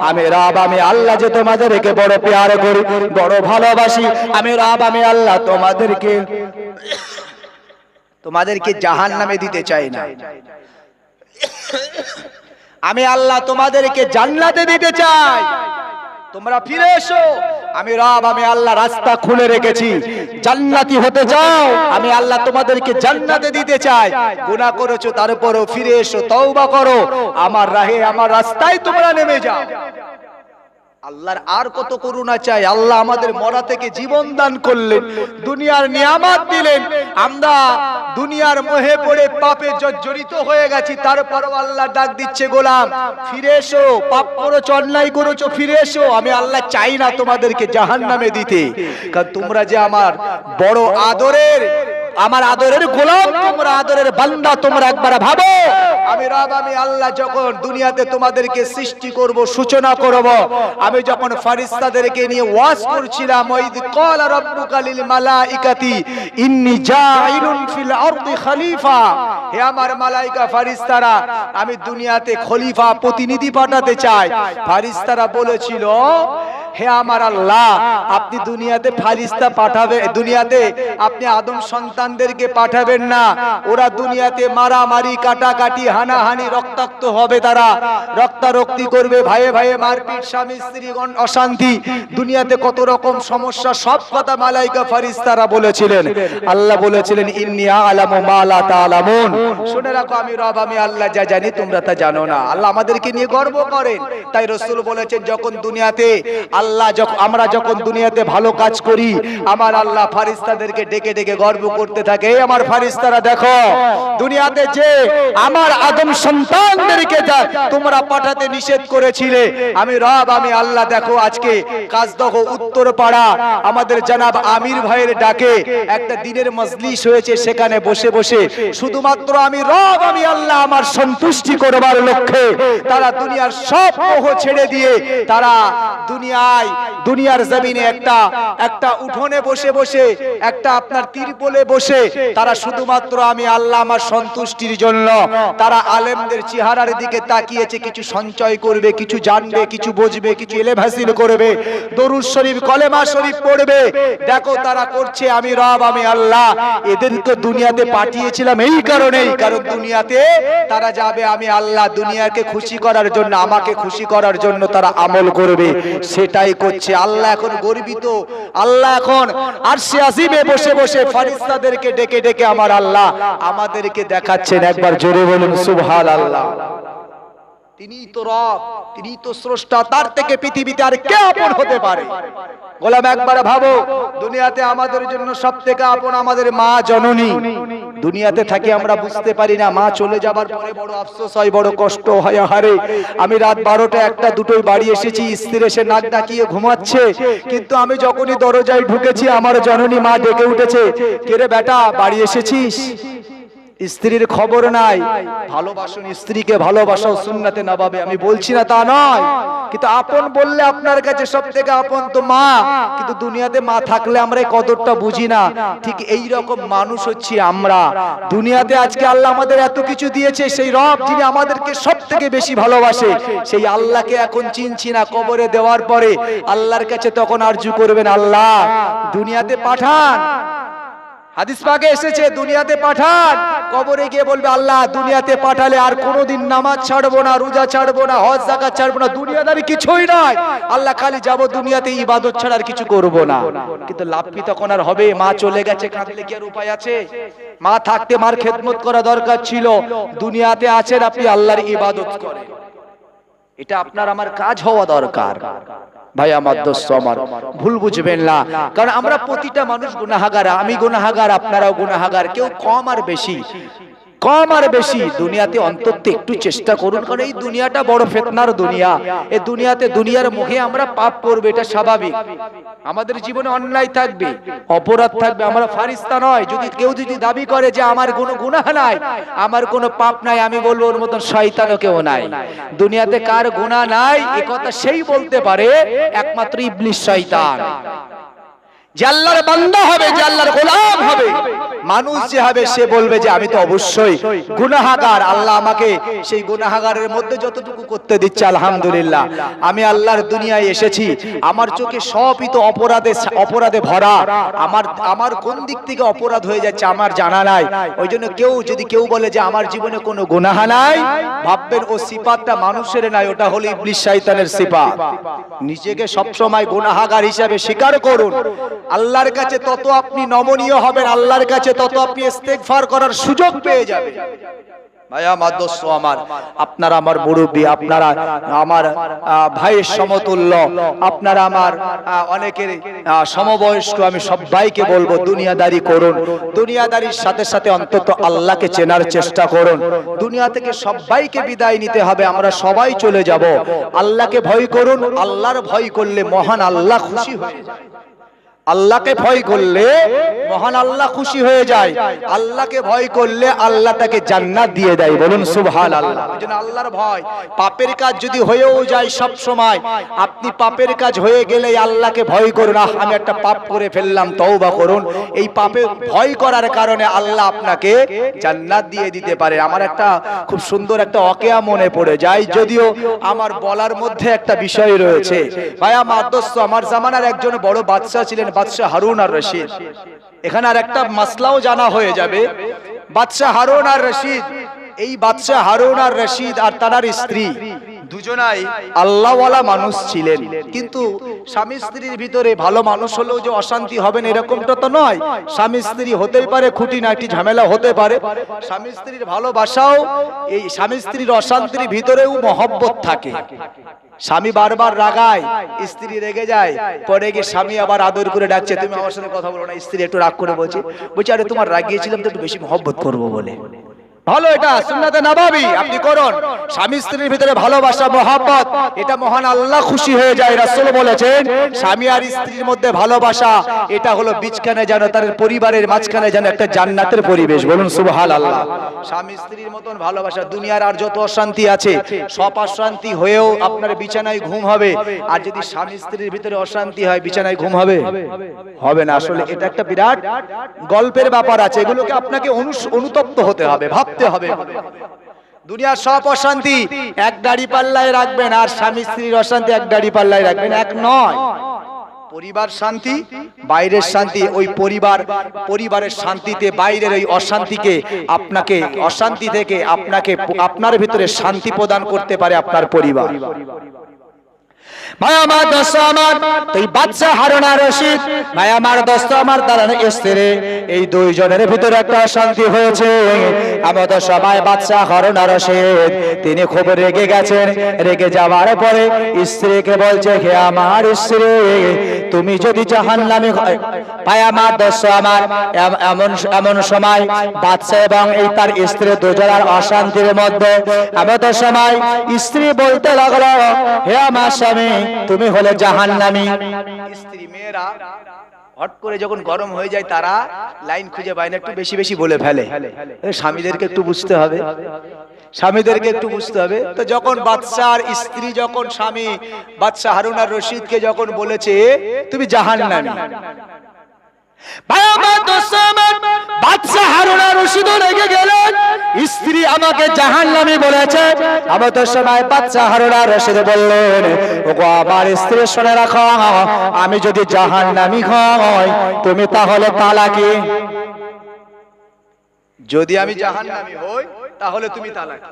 আমি রব, আমি আল্লাহ যে তোমাদেরকে বড় প্যার করি, বড় ভালোবাসি। আমি রব, আমি আল্লাহ তোমাদেরকে জাহান্নামে দিতে চাই না। আমি আল্লাহ তোমাদেরকে জান্নাতে দিতে চাই। তোমরা ফিরে এসো। আমি রব, আমি আল্লাহ রাস্তা খুলে রেখেছি, জান্নাতি হতে যাও। আমি আল্লাহ তোমাদেরকে জান্নাতে দিতে চাই। গুনাহ করেছো তারপরেও ফিরে এসো, তওবা করো, আমার রাহে, আমার রাস্তায় তোমরা নেমে যাও। আল্লাহর আর কত করুণা চাই। আল্লাহ আমাদের মরা থেকে জীবন দান করলেন, দুনিয়ার নিয়ামত দিলেন। আমরা দুনিয়ার মোহে পড়ে পাপে জর্জরিত হয়ে গেছি, তারপরও আল্লাহ ডাক দিচ্ছে, গোলাম ফিরে এসো, পাপ করেছো, অন্যায় করেছো, ফিরে এসো। আমি আল্লাহ চাই না তোমাদেরকে জাহান্নামে দিতে, কারণ তোমরা যে আমার বড় আদরের, আমার আদরের গোলাম, তোমরা আদরের বান্দা। তোমরা একবার ভাবো, আমি রব, আমি আল্লাহ যখন দুনিয়াতে তোমাদেরকে সৃষ্টি করব, সূচনা করব, আমি যখন ফেরেশতাদেরকে নিয়ে ওয়াজ করছিলাম, ওয়াইদ ক্বালা রাব্বুকা লিল মালাইকাতি ইন্নী জাইলুন ফিল আরদি খলিফা, হে আমার মালাইকা ফেরেশতারা, আমি দুনিয়াতে খলিফা, প্রতিনিধি পাঠাতে চাই। ফেরেশতারা বলেছিল, হে আমার আল্লাহ, আপনি দুনিয়াতে ফেরেশতা পাঠাবে, দুনিয়াতে আপনি আদম সন্তানদেরকে পাঠাবেন না। ওরা দুনিয়াতে মারামারি, কাটাকাটি, হানাহানি, রক্তাক্ত হবে, তারা রক্তারক্তি করবে, ভাইয়ে ভাইয়ে মারপিট, স্বামী স্ত্রী অশান্তি, দুনিয়াতে কত রকম সমস্যা, সব কথা মালাইকা ফেরেশতারা বলেছিলেন। আল্লাহ বলেছিলেন, ইন্নী আ'লামু মা লা তা'লামুন, শুনে রাখো, আমি রব, আমি আল্লাহ যা জানি তোমরা তা জানো না। আল্লাহ আমাদেরকে নিয়ে গর্ব করেন। তাই রাসূল বলেছেন, যখন দুনিয়াতে আমরা যখন দুনিয়াতে ভালো কাজ করি, আমার আল্লাহ ফেরেশতাদেরকে ডেকে ডেকে গর্ব করতে থাকে, এই আমার ফেরেশতারা দেখো, দুনিয়াতে যে আমার আদম সন্তানদেরকে তোমরা পাঠাতে নিষেধ করেছিলে, আমি রব, আমি আল্লাহ দেখো আজকে কাজদহ উত্তরপাড়া আমাদের জনাব আমির ভাইয়ের ডাকে একটা দিনের মজলিস হয়েছে, সেখানে বসে বসে শুধুমাত্র আমি রব, আমি আল্লাহ আমার সন্তুষ্টি করবার লক্ষ্যে তারা দুনিয়ার সব মোহ ছেড়ে দিয়ে তারা দুনিয়ার জমিনে একটা উঠোনে বসে বসে, একটা আপনার তিরপলে বসে, তারা শুধুমাত্র আমি আল্লাহ আমার সন্তুষ্টির জন্য তারা আলেমদের চেহারার দিকে তাকিয়েছে, কিছু সঞ্চয় করবে, কিছু জানবে, কিছু বুঝবে, কিছু ইলম হাসিল করবে, দরুদ শরীফ, কলেমা শরীফ পড়বে। দেখো তারা করছে, আমি রব, আমি আল্লাহ এদেরকে দুনিয়াতে পাঠিয়েছিলাম এই কারণেই, কারণ দুনিয়াতে তারা যাবে, আমি আল্লাহ দুনিয়াকে খুশি করার জন্য, আমাকে খুশি করার জন্য তারা আমল করবে, সেটাই করছে। আল্লাহ এখন গর্বিত, আল্লাহ এখন আরশে আজিমে বসে বসে ফেরেশতাদেরকে ডেকে ডেকে আমার আল্লাহ আমাদেরকে দেখাচ্ছেন। একবার জোরে বলুন সুবহানাল্লাহ। তিনিই তো রব, তিনিই তো স্রষ্টা, তার থেকে পৃথিবীতে আর কে আপন হতে পারে? গোলাম একবার ভাবো, দুনিয়াতে আমাদের জন্য সবথেকে আপন আমাদের মা জননী। দুনিয়াতে থাকি আমরা বুঝতে পারি না, মা চলে যাবার পরে বড় আফসোস হয়, বড় কষ্ট হয়। হারে, আমি রাত 12টা 1টা 2টোয় বাড়ি এসেছি, স্ত্রী এসে নাক ডাকিয়ে ঘুমাচ্ছে, কিন্তু আমি যখনই দরজায় ঢুকেছি আমার জননী মা ডেকে উঠেছে, কে রে বেটা বাড়ি এসেছিস? স্ত্রীর খবর নাই। ভালোবাসুন স্ত্রীকে, ভালোবাসাও সুন্নাতে নববী, আমি বলছি না তা নয়, কিন্তু আপন বললে আপনার কাছে সব থেকে আপন তো মা, কিন্তু দুনিয়াতে মা থাকলে আমরা এই কদরটা বুঝি না। ঠিক এই রকম মানুষ হচ্ছি আমরা। দুনিয়াতে আজকে আল্লাহ আমাদের এত কিছু দিয়েছে, সেই রব যিনি আমাদেরকে সব থেকে বেশি ভালোবাসে, সেই আল্লাহকে এখন চিনছি না। কবরে দেওয়ার পরে আল্লাহর কাছে তখন আরজু করবেন, আল্লাহ দুনিয়াতে পাঠান। হাদিস পাকে এসেছে, দুনিয়াতে পাঠান। কবরে গিয়ে বলবে, আল্লাহ দুনিয়াতে পাঠালে আর কোনোদিন নামাজ ছাড়বো না, রোজা ছাড়বো না, হজ যাকাত ছাড়বো না, দুনিয়াদারি কিছুই নয়। আল্লাহ খালি যাব দুনিয়াতে ইবাদত ছাড়া আর কিছু করবো না। কিন্তু লাভ কি তখন আর হবে? মা চলে গেছে, কাঁদলে কি আর উপায় আছে? মা থাকতে মার খেদমত করা দরকার ছিল। দুনিয়াতে আছেন আপনি, আল্লাহর ইবাদত করেন, এটা আপনার আমার কাজ হওয়া দরকার। ভাই আমার, দোস্ত আমার, ভুল বুঝবেন না, কারণ আমরা প্রতিটা মানুষ গুনাহগার। আমি গুনাহগার, আপনারাও গুনাহগার, কেউ কম আর বেশি। কম আর বেশি দুনিয়াতে অন্তত একটু চেষ্টা করুন, কারণ এই দুনিয়াটা বড় ফিতনার দুনিয়া। এই দুনিয়াতে দুনিয়ার মুখে আমরা পাপ করব, এটা স্বাভাবিক। আমাদের জীবনে অন্যায় থাকবে, অপরাধ থাকবে, আমরা ফারিস্তা নয়। কেউ যদি দাবি করে যে আমার কোনো গুনাহ নাই, আমার কোনো পাপ নাই, আমি বলবো ওর মতন শয়তানও কেউ নাই। দুনিয়াতে কার গুনাহ নাই এ কথা সেই বলতে পারে একমাত্র ইবলিস শয়তান। যে আল্লাহর বান্দা হবে, যে আল্লাহর গোলাম হবে, মানুষ যে হবে সে বলবে যে আমি তো অবশ্যই গুনাহগার, আল্লাহ আমাকে সেই গুনাহগারের মধ্যে যতটুকু করতে দিচ্ছে আলহামদুলিল্লাহ। আমি আল্লাহর দুনিয়ায় এসেছি, আমার চোখে সবই তো অপরাধে ভরা, আমার কোন দিক থেকে অপরাধ হয়ে যাচ্ছে আমার জানা নাই। ওই জন্য যদি কেউ বলে যে আমার জীবনে কোনো গুনাহ নাই, ভাববেন ও সিফাতটা মানুষের নাই, ওটা হলো ইবলিস শয়তানের সিফাত। নিজেকে সবসময় গুনাহগার হিসেবে স্বীকার করুন। আল্লাহর কাছে তত আপনি নমনীয় হবেন, আল্লাহর কাছে তত আপনি ইস্তেগফার করার সুযোগ পেয়ে যাবেন। ভাইয়া মাদ্রস আমার, আপনারা আমার মুরব্বী, আপনারা আমার ভাইয়ের সমতুল্য, আপনারা আমার অনেকের সমবয়স্ক, আমি সবাইকে বলবো দুনিয়াদারি করুন। দুনিয়াদারির সাথে সাথে অন্তত আল্লাহকে চেনার চেষ্টা করুন। দুনিয়া থেকে সবাইকে বিদায় নিতে হবে, আমরা সবাই চলে যাব। আল্লাহকে ভয় করুন, আল্লাহর ভয় করলে মহান আল্লাহ খুশি হয়ে যায়। আল্লাহকে ভয় করলে মহান আল্লাহ খুশি হয়ে যায়। আল্লাহকে ভয় করলে আল্লাহ তাকে জান্নাত দিয়ে দেয়, বলুন সুবহানাল্লাহ। এই জন্য আল্লাহর ভয়, পাপের কাজ যদি হয়েও যায় সব সময়, আপনি পাপের কাজ হয়ে গেলে আল্লাহকে ভয় করুন, আমি একটা পাপ করে ফেললাম, তওবা করুন। এই পাপে ভয় করার কারণে আল্লাহ আপনাকে জান্নাত দিয়ে দিতে পারে। আমার একটা খুব সুন্দর একটা ওয়াকিয়া মনে পড়ে যায়, যদিও আমার বলার মধ্যে একটা বিষয় রয়েছে। ভাইয়া মাদ্রস, আমার জামানার একজন বড় বাদশা ছিলেন, বাদশাহ হারুন আর রশিদ। এখানে আর একটা মাসলাও জানা হয়ে যাবে। বাদশাহ হারুন আর রশিদ, এই বাদশাহ হারুন আর রশিদ আর তার স্ত্রী দুজনাই আল্লাহওয়ালা মানুষ ছিলেন। কিন্তু স্বামী স্ত্রীর ভিতরে ভালো মানুষ হলেও যে অশান্তি হবেন এরকমটা তো নয়। স্বামী স্ত্রী হতেই পারে খুঁটিনাটি ঝামেলা হতে পারে, স্বামী স্ত্রীর ভালোবাসাও, এই স্বামী স্ত্রীর অশান্তির ভিতরেও মহব্বত থাকে। স্বামী বারবার রাগায়, স্ত্রী রেগে যায়, পরে গিয়ে স্বামী আবার আদর করে ডাকছে, তুমি আমার সাথে কথা বলো না। স্ত্রী একটু রাগ করে বলছে, আরে তোমার রাগিয়েছিলাম তো একটু বেশি মহব্বত করবো বলে। ভালো, এটা সুন্নাতে নববী, আপনি করুন। স্বামী স্ত্রীর ভিতরে ভালোবাসা মহব্বত, এটা মহান আল্লাহ খুশি হয়ে যায়। রাসূল বলেছেন স্বামী আর স্ত্রীর মধ্যে ভালোবাসা, এটা হলো বীজখানে যেন তার পরিবারের মাঝখানে যেন একটা জান্নাতের পরিবেশ, বলুন সুবহানাল্লাহ। স্বামী স্ত্রীর মতন ভালোবাসা, দুনিয়ার আর যত অশান্তি আছে সব অশান্তি হয়েও আপনার বিছানায় ঘুম হবে। আর যদি স্বামী স্ত্রীর ভিতরে অশান্তি হয়, বিছানায় ঘুম হবে? হবে না। আসলে এটা একটা বিরাট গল্পের ব্যাপার আছে, এগুলোকে আপনাকে অনুতপ্ত হতে হবে, ভাবতে হবে। দুনিয়ার সব অশান্তি এক দাড়ি পাল্লায় রাখবেন, আর স্বামী স্ত্রীর অশান্তি এক দাড়ি পাল্লায় রাখবেন, এক নয়। পরিবার শান্তি, বাইরের শান্তি, ওই পরিবারের শান্তিতে বাইরের ওই অশান্তিকে, আপনাকে অশান্তি থেকে আপনার ভিতরে শান্তি প্রদান করতে পারে আপনার পরিবার। ভাই আমার দোস্ত আমার, এই বাদশা হারুন আর রশিদ, ভাই আমার দোস্ত আমার, তারা স্ত্রী, এই দুইজনের ভিতরে একটা অশান্তি হয়েছে। আমাদের সবাই বাদশা হারুন আর রশিদ তিনি খুব রেগে গেছেন। রেগে যাওয়ার পরে স্ত্রীকে বলছে, হে আমার স্ত্রী, তুমি যদি জাহান্নামী হয়। ভাই আমার দোস্ত আমার, এমন সময় বাদশা এবং এই তার স্ত্রী দুজনের অশান্তির মধ্যে আমাদের সময় স্ত্রী বলতে লাগলো, হে আমার স্বামী, তুমি হলে জাহান্নামী। স্ত্রী মেয়েরা হট করে যখন গরম হয়ে যায় তারা লাইন খুঁজে পায় না, একটু বেশি বেশি বলে ফেলে। স্বামীদেরকে একটু বুঝতে হবে, স্বামীদেরকে একটু বুঝতে হবে। তো যখন বাদশার স্ত্রী, যখন স্বামী বাদশা হারুন আর রশিদকে যখন বলেছে তুমি জাহান্নামী, বাদশা হারুন আর রশিদ রেগে গেলেন, স্ত্রী আমাকে জাহান্নামী বলেছে। আমাদের সময় বাদশা হারুন আর রশিদ বললেন, ওগো আমার স্ত্রী শুনে রাখো, আমি যদি জাহান্নামী হই তুমি তাহলে তালাকি। যদি আমি জাহান্নামী হই তাহলে তুমি তালাকি।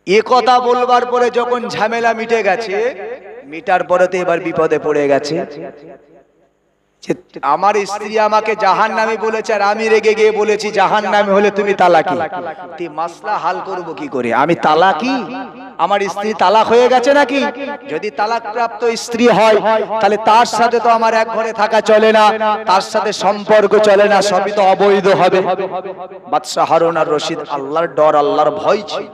এ কথা বলবার পরে যখন ঝামেলা মিটে গেছে, মিটার পরে তো এবার বিপদে পড়ে গেছে। যে আমার স্ত্রী আমাকে জাহান্নামী বলেছে আর আমি রেগে গিয়ে বলেছি জাহান্নামী হলে তুমি তালাকি, এই মাসলা হাল করব কি করে? আমি তালাকি, আমার স্ত্রী তালাক হয়ে গেছে নাকি? যদি তালাক প্রাপ্ত স্ত্রী হয় তাহলে তার সাথে তো আমার এক ঘরে থাকা চলে না, তার সাথে সম্পর্ক চলে না, সবই তো অবৈধ হবে। বাদশা হারুন আর রশিদ আল্লাহর ডর, আল্লাহর ভয় ছিল।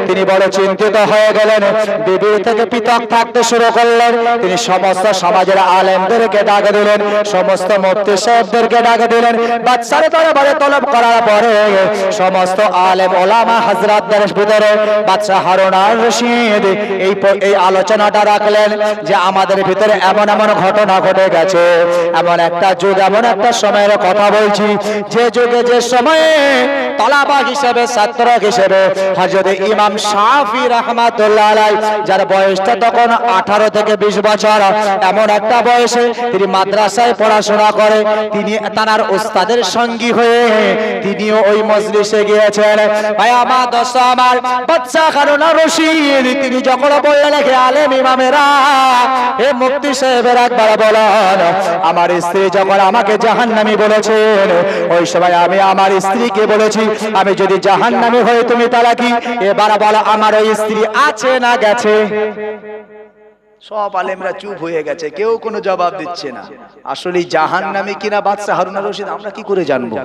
তিনি বড় চিন্তিত হয়ে গেলেন, বিবি থেকে পৃথক থাকতে শুরু করলেন। তিনি সমস্ত সমাজের আলেমদেরকে ডাক দিলেন, সমস্ত মুফতি সাহেবদেরকে ডাক দিলেন। বাদশার দরবারে তলব করার পরে সমস্ত আলেম ওলামা হযরতদের ভিতরে বাদশা হারুন আর রশিদ এই আলোচনাটা রাখলেন যে আমাদের ভিতরে এমন এমন ঘটনা ঘটে গেছে, এমন একটা যুগ, এমন একটা সময়ের কথা বলছি, যে যুগে যে সময়ে তলাবা হিসেবে, ছাত্র হিসেবে হযরত ইমাম শাফি রাহমাতুল্লাহ আলাইহি, যার বয়সটা তখন 18 থেকে 20 বছর, এমন একটা বয়সে তিনি মাদ্রাসায় পড়াশোনা করে, তিনি তার উস্তাদের সঙ্গী হয়ে তিনিও ওই মজলিসে গিয়েছেন। ভাই আমার দোস্ত আমার, বাদশা হারুন আর রশিদ তিনি যখন বললেন, হে আলেম ইমামেরা, হে মুফতি সাহেবের, একবার বলেন আমার স্ত্রী যখন আমাকে জাহান্নামী বলেছেন, ওই সময় আমি আমার স্ত্রীকে বলেছি আমি যদি জাহান্নামী হয়ে তুমি তালাকি, এবার বলো আমার ওই স্ত্রী আছে না গেছে? সব আলেমরা চুপ হয়ে গেছে, কেউ কোনো জবাব দিচ্ছে না। আসলে জাহান্নামী কিনা বাদশা হারুন আর রশিদ আমরা কি করে জানবো?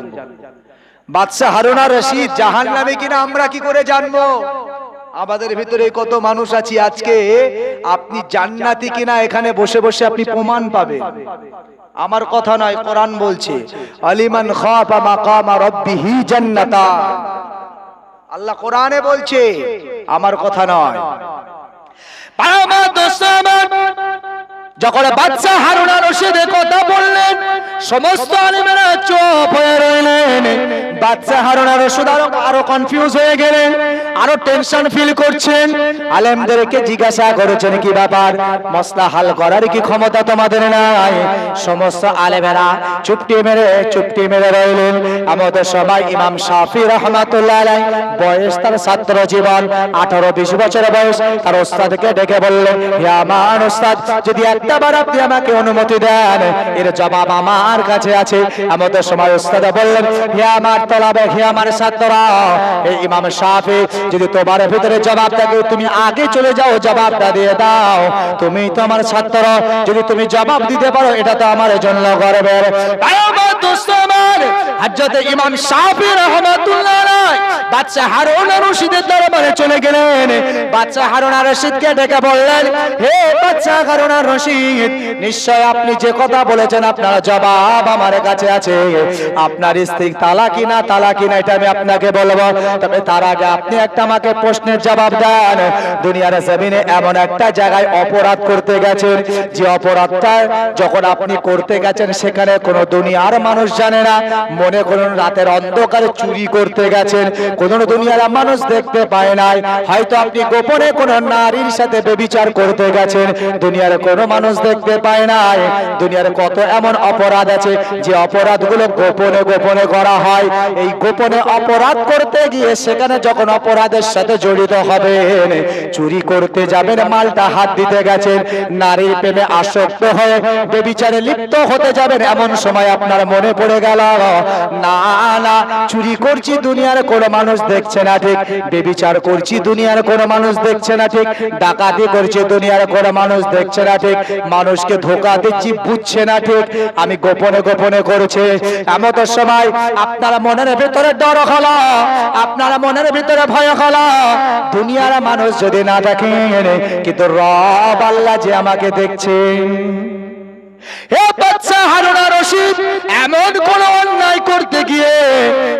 বাদশা হারুন আর রশিদ জাহান্নামী কিনা আমরা কি করে জানবো? আমাদের ভিতরে কত মানুষ আছি আজকে, আপনি জান্নাতি কিনা এখানে বসে বসে আপনি প্রমাণ পাবেন। আমার কথা নয়, কোরআন বলছে আলিমান খাফা মাকামা রাব্বিহি জান্নাতান, আল্লাহ কোরআনে বলছে, আমার কথা নয়। আমার দোস্ত আমার, যখন বাদশা হারুন আর রশিদ কথা বললেন, সমস্ত আলেমেরা চুপ হয়ে রইলেন। বাদশা হারুন আর রশিদ আরো কনফিউজ হয়ে গেলেন, আরো টেনশন ফিল করছেন। আলেমদেরকে জিজ্ঞাসা করেছেন কি ব্যাপার, মসলা হাল করার কি ক্ষমতা তোমাদের নাই? সমস্ত আলেমেরা চুপটি মেরে রইলেন। আমাদের সবাই ইমাম শাফি রাহমাতুল্লাহ আলাইহি, বয়স তার ছাত্র জীবন 18-20 বছর বয়স, তার ওস্তাদকে ডেকে বললেন, হে আমার ওস্তাদ, যদি একটাবার আপনি আমাকে অনুমতি দেন, এর জবাব আমার কাছে আছে। আমাদের সময় ওস্তাদ বললেন, হে আমার তলাবে, হে আমার ছাত্ররা, এই ইমাম শাফি, যদি তোমার ভিতরে জবাব থাকে তুমি আগে চলে যাও, জবাবটা দিয়ে দাও। তুমি তো আমার ছাত্র, যদি তুমি জবাব দিতে পারো এটা তো আমার জন্য গর্বের। আমার দোস্ত আমার, হযরত ইমাম শাফি রাহমাতুল্লাহ আলাইহি বাদশা হারুন আর রশিদের দরবারে চলে গেলেন। বাদশা হারুন আর রশিদকে ডেকে বললেন, হে বাদশা হারুন আর রশিদ, নিশ্চয় আপনি যে কথা বলেছেন আপনার জবাব আমার কাছে আছে। আপনার স্ত্রী তালাকি না তালাকি না এটা আমি আপনাকে বলবো, তবে তার আগে আপনি একটা আমাকে প্রশ্নের জবাব দেন। দুনিয়ার জমিনে এমন একটা জায়গায় অপরাধ করতে গেছেন, যে অপরাধটা যখন আপনি করতে গেছেন সেখানে কোনো দুনিয়ার মানুষ জানে না। মনে করুন রাতের অন্ধকারে চুরি করতে গেছেন, কোন দুনিয়ার মানুষ দেখতে পায় নাই। হয়তো আপনি গোপনে কোন নারীর সাথে ব্যভিচার করতে গেছেন, দুনিয়ার কোনো মানুষ দেখতে পায় নাই। দুনিয়ার কত এমন অপরাধ আছে যে অপরাধগুলো গোপনে গোপনে করা হয়। এই গোপনে অপরাধ করতে গিয়ে সেখানে যখন অপরাধের সাথে জড়িত হবেন, চুরি করতে যাবেন, মালটা হাত দিতে গেছেন, নারীর প্রেমে আসক্ত হয়ে ব্যভিচারে লিপ্ত হতে যাবেন, এমন সময় আপনার মনে পড়ে গেল, না না, চুরি করছি দুনিয়ার কোনো মানুষ দেখছে না ঠিক, ব্যভিচার করছি দুনিয়ার কোনো মানুষ দেখছে না ঠিক, ডাকাতি করছি দুনিয়ার কোনো মানুষ দেখছে না ঠিক, মানুষকে ধোঁকা দিচ্ছি বুঝছে না ঠিক, আমি গোপনে গোপনে করছি। এমন সময় আপনার মনের ভিতরে ডর হলো, আপনার মনের ভিতরে ভয় হলো, দুনিয়ার মানুষ যদি না দেখেন কিন্তু রব আল্লাহ যে আমাকে দেখছে। হে বাদশা হারুন আর রশিদ, এমন কোন অন্যায় করতে গিয়ে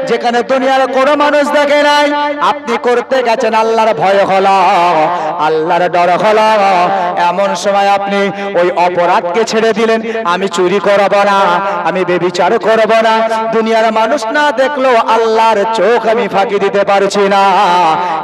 যেখানে দুনিয়ার কোনো মানুষ দেখে নাই, আপনি করতে গেছেন, আল্লাহর ভয় হলো, আল্লাহর ডর হলো, এমন সময় আপনি ওই অপরাধকে ছেড়ে দিলেন। আমি চুরি করব না, আমি ব্যভিচার করব না, দুনিয়ার মানুষ না দেখলেও আল্লাহর চোখ আমি ফাঁকি দিতে পারছি না।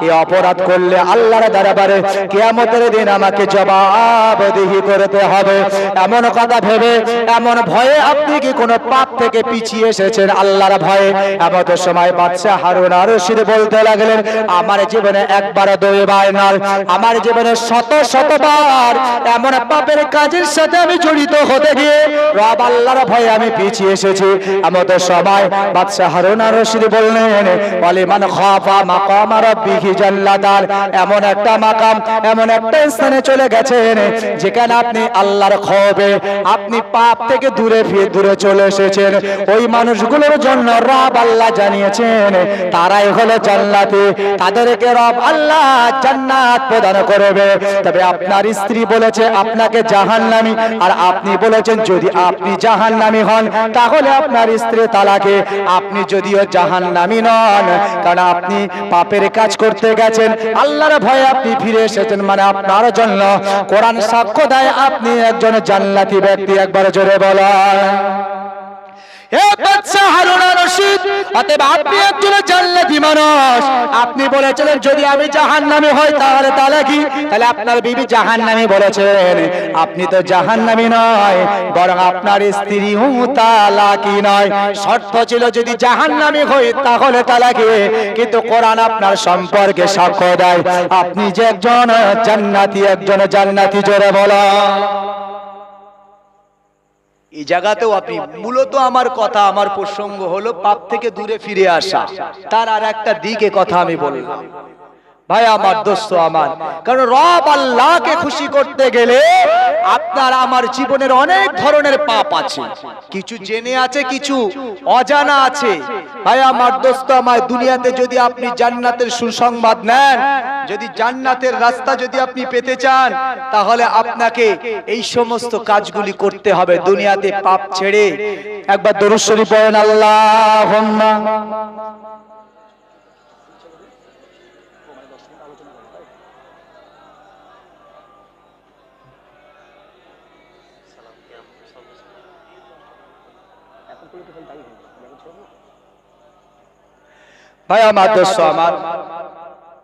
এই অপরাধ করলে আল্লাহর দরবারে কিয়ামতের দিন আমাকে জবাবদিহি করতে হবে। এমন কথা ভেবে, এমন ভয়ে আপনি কি কোনো পাপ থেকে পিছিয়ে এসেছেন আল্লাহর ভয়ে? এমন সময় বাদশা হারুন আর রশিদ বলতে লাগলেন, আমার জীবনে একবার দুইবার নয়, আমার জীবনে শত শতবার এমন পাপের কাজের সাথে আমি জড়িত হতে গিয়ে রব আল্লাহর ভয়ে আমি পিছিয়ে এসেছি। এমন সময় বাদশা হারুন আর রশিদ বললেন, ওয়ালিমান খাফা মাকাম রাব্বিহি জান্নাতান, এমন একটা মাকাম, এমন একটা স্থানে চলে গেছেন যেখানে আপনি আল্লাহর খৌফে আপনি পাপ থেকে দূরে চলে এসেছেন। ওই মানুষগুলোর জন্য রব আল্লাহ জানিয়েছেন তারাই হলো জান্নাতি, তাদেরকে রব আল্লাহ জান্নাত প্রদান করবে। তবে আপনার স্ত্রী বলেছে আপনাকে জাহান্নামী, আর আপনি বলেছেন যদি আপনি জাহান্নামী হন তাহলে আপনার স্ত্রী তালাকে। আপনি যদিও জাহান্নামী নন, কারণ আপনি পাপের কাজ করতে গেছেন, আল্লাহর ভয়ে আপনি ফিরে এসেছেন, মানে আপনার জন্য কোরআন সাক্ষ্য দেয় আপনি একজন জান্নাতি ব্যক্তি। একবার জোরে বলেন, আপনি বলেছিলেন যদি আমি জাহান্নামী হই তাহলে তালাকি, তাহলে আপনার বিবি জাহান্নামী বলেছেন, আপনি তো জাহান্নামী নয়, বরং আপনার স্ত্রীও তালাকি নয়। শর্ত ছিল যদি জাহান্নামী হই তাহলে তালাকি, কিন্তু কোরআন আপনার সম্পর্কে সাক্ষ্য দেয় আপনি যে একজন জান্নাতি, একজন জান্নাতি। জোরে বলো। এই জায়গাতেও আপনি মূলত আমার কথা, আমার প্রসঙ্গ হলো পাপ থেকে দূরে ফিরে আসা। তার আর একটা দিকে কথা আমি বললাম ভাই আমার, দোস্ত আমার, কারণ রব আল্লাহকে খুশি করতে গেলে আপনার আমার জীবনের অনেক ধরনের পাপ আছে, কিছু জেনে আছে, কিছু অজানা আছে। ভাই আমার, দোস্ত আমার, দুনিয়াতে যদি আপনি জান্নাতের সুসংবাদ নেন, যদি জান্নাতের রাস্তা যদি আপনি পেতে চান, তাহলে আপনাকে এই সমস্ত কাজগুলি করতে হবে। দুনিয়াতে পাপ ছেড়ে একবার দরুদ শরীফ পড়েন, আল্লাহুম্মা। ভাই আমার, দোস্ত আমার,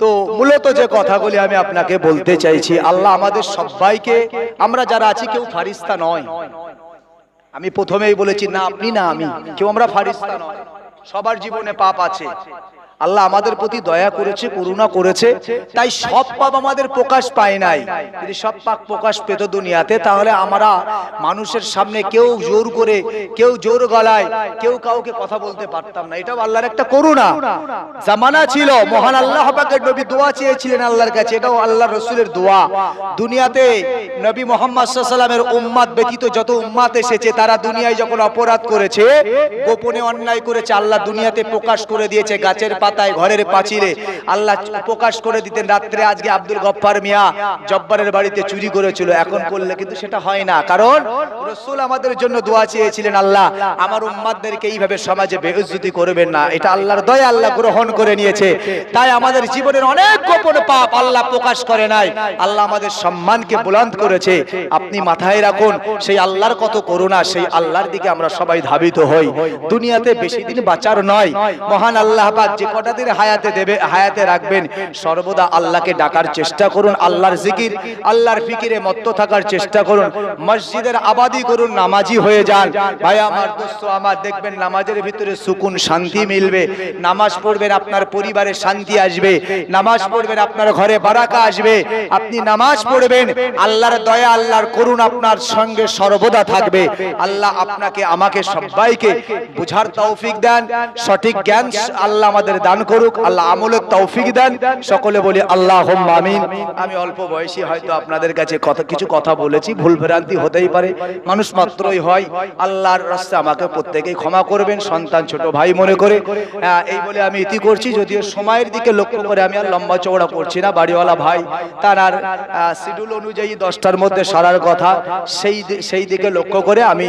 তো মূলত যে কথাগুলি আমি আপনাকে বলতে চাইছি, আল্লাহ আমাদের সবাইকে, আমরা যারা আছি কেউ ফারিস্তা নয়। আমি প্রথমেই বলেছি না আপনি না আমি, কেউ আমরা ফারিস্তা নয়, সবার জীবনে পাপ আছে। আল্লাহ আমাদের প্রতি দয়া করেছে, করুণা করেছে, তাই সব পাপ আমাদের প্রকাশ পায় নাই। যদি সব পাপ প্রকাশ পেত দুনিয়াতে, তাহলে আমরা মানুষের সামনে কেউ জোর করে, কেউ জোর গলায়, কেউ কাউকে কথা বলতে পারতাম না। এটাও আল্লাহর একটা করুণা। জামানা ছিল, মহান আল্লাহ পাকের নবী দোয়া চেয়েছিলেন আল্লাহর কাছে, এটাও আল্লাহর রাসূলের দোয়া। দুনিয়াতে নবী মুহাম্মদ সাল্লাল্লাহু আলাইহি ওয়াসাল্লামের উম্মত ব্যতীত যত উম্মত এসেছে, তারা দুনিয়ায় যখন অপরাধ করেছে, গোপনে অন্যায় করেছে, আল্লাহ দুনিয়াতে প্রকাশ করে দিয়েছে। গাছের পাতায়, ঘরের পাঁচিলে আল্লাহ প্রকাশ করে দিতেন। রাত্রে আজকে আব্দুল গফফার মিয়া জব্বারের বাড়িতে চুরি করেছিল, এখন করলে কিন্তু সেটা হয় না, কারণ রাসূল আমাদের জন্য দোয়া চেয়েছিলেন, আল্লাহ আমার উম্মতদেরকে এইভাবে সমাজে বেইজ্জতি করবেন না। এটা আল্লাহর দয়া, আল্লাহ গ্রহণ করে নিয়েছে। তাই আমাদের জীবনের অনেক গোপন পাপ আল্লাহ প্রকাশ করে নাই, আল্লাহ আমাদের সম্মানকে বুলন্দ করেছে। আপনি মাথায় রাখুন, সেই আল্লাহর কত করুণা, সেই আল্লাহর দিকে আমরা সবাই ধাবিত হই। দুনিয়াতে বেশি দিন বাঁচার নয়, মহান আল্লাহ পাক যে কটা দিন হায়াতে দেবে, হায়াতে রাখবেন, সর্বদা আল্লাহকে ডাকার চেষ্টা করুন, আল্লাহর জিকির, আল্লাহর ফিকিরে মত্ত থাকার চেষ্টা করুন, মসজিদের আবাদি করুন, নামাজি হয়ে যান। ভাই আমার, দোস্ত আমার, দেখবেন নামাজের ভিতরে সুকুন, শান্তি মিলবে। নামাজ পড়বেন, আপনার পরিবারে শান্তি আসবে। নামাজ পড়বেন, আপনার ঘরে বারাকা আসবে। আপনি নামাজ পড়বেন, আল্লাহর দয়া, আল্লাহর করুণ আপনার সঙ্গে সর্বদা থাকবে। আল্লাহ আপনাকে, আমাকে, সবাইকে বুঝার তৌফিক দেন, সঠিক জ্ঞান আল্লাহ আমাদের দান করুক, আল্লাহ আমলের তৌফিক দেন। সকলে বলি আল্লাহুম্মা আমিন। আমি অল্প বয়সী, হয়তো আপনাদের কাছে কিছু কথা বলেছি, ভুল ভ্রান্তি হতেই পারে, মানুষ মাত্রই হয়। আল্লাহর রাস্তায় আমাকে প্রত্যেকেই ক্ষমা করবেন, সন্তান ছোট ভাই মনে করে। এই বলে আমি ইতি করছি, যদিও সময়ের দিকে লক্ষ্য করে আমি আর লম্বা চওড়া করছি না। বাড়িওয়ালা ভাই তার আর শিডিউল অনুযায়ী 10টার মধ্যে সারার কথা, সেই দিকে লক্ষ্য করে আমি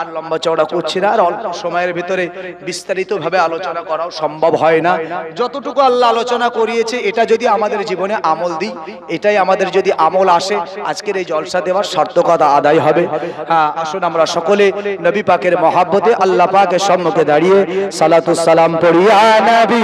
আর লম্বা চওড়া করছি না। আর অল্প সময়ের ভিতরে বিস্তারিতভাবে আলোচনা করাও সম্ভব হয় না। যতটুকু আল্লাহ আলোচনা করিয়েছে, এটা যদি আমাদের জীবনে আমল দিই, এটাই আমাদের যদি আমল আসে, আজকের এই জলসা দেওয়ার সার্থকতা আদায় হবে। আসুন আমরা সকলে নবী পাকের মহাব্বতে আল্লাহ পাকের সম্মুখে দাঁড়িয়ে সালাতুস সালাম পড়ি, ইয়া নবী।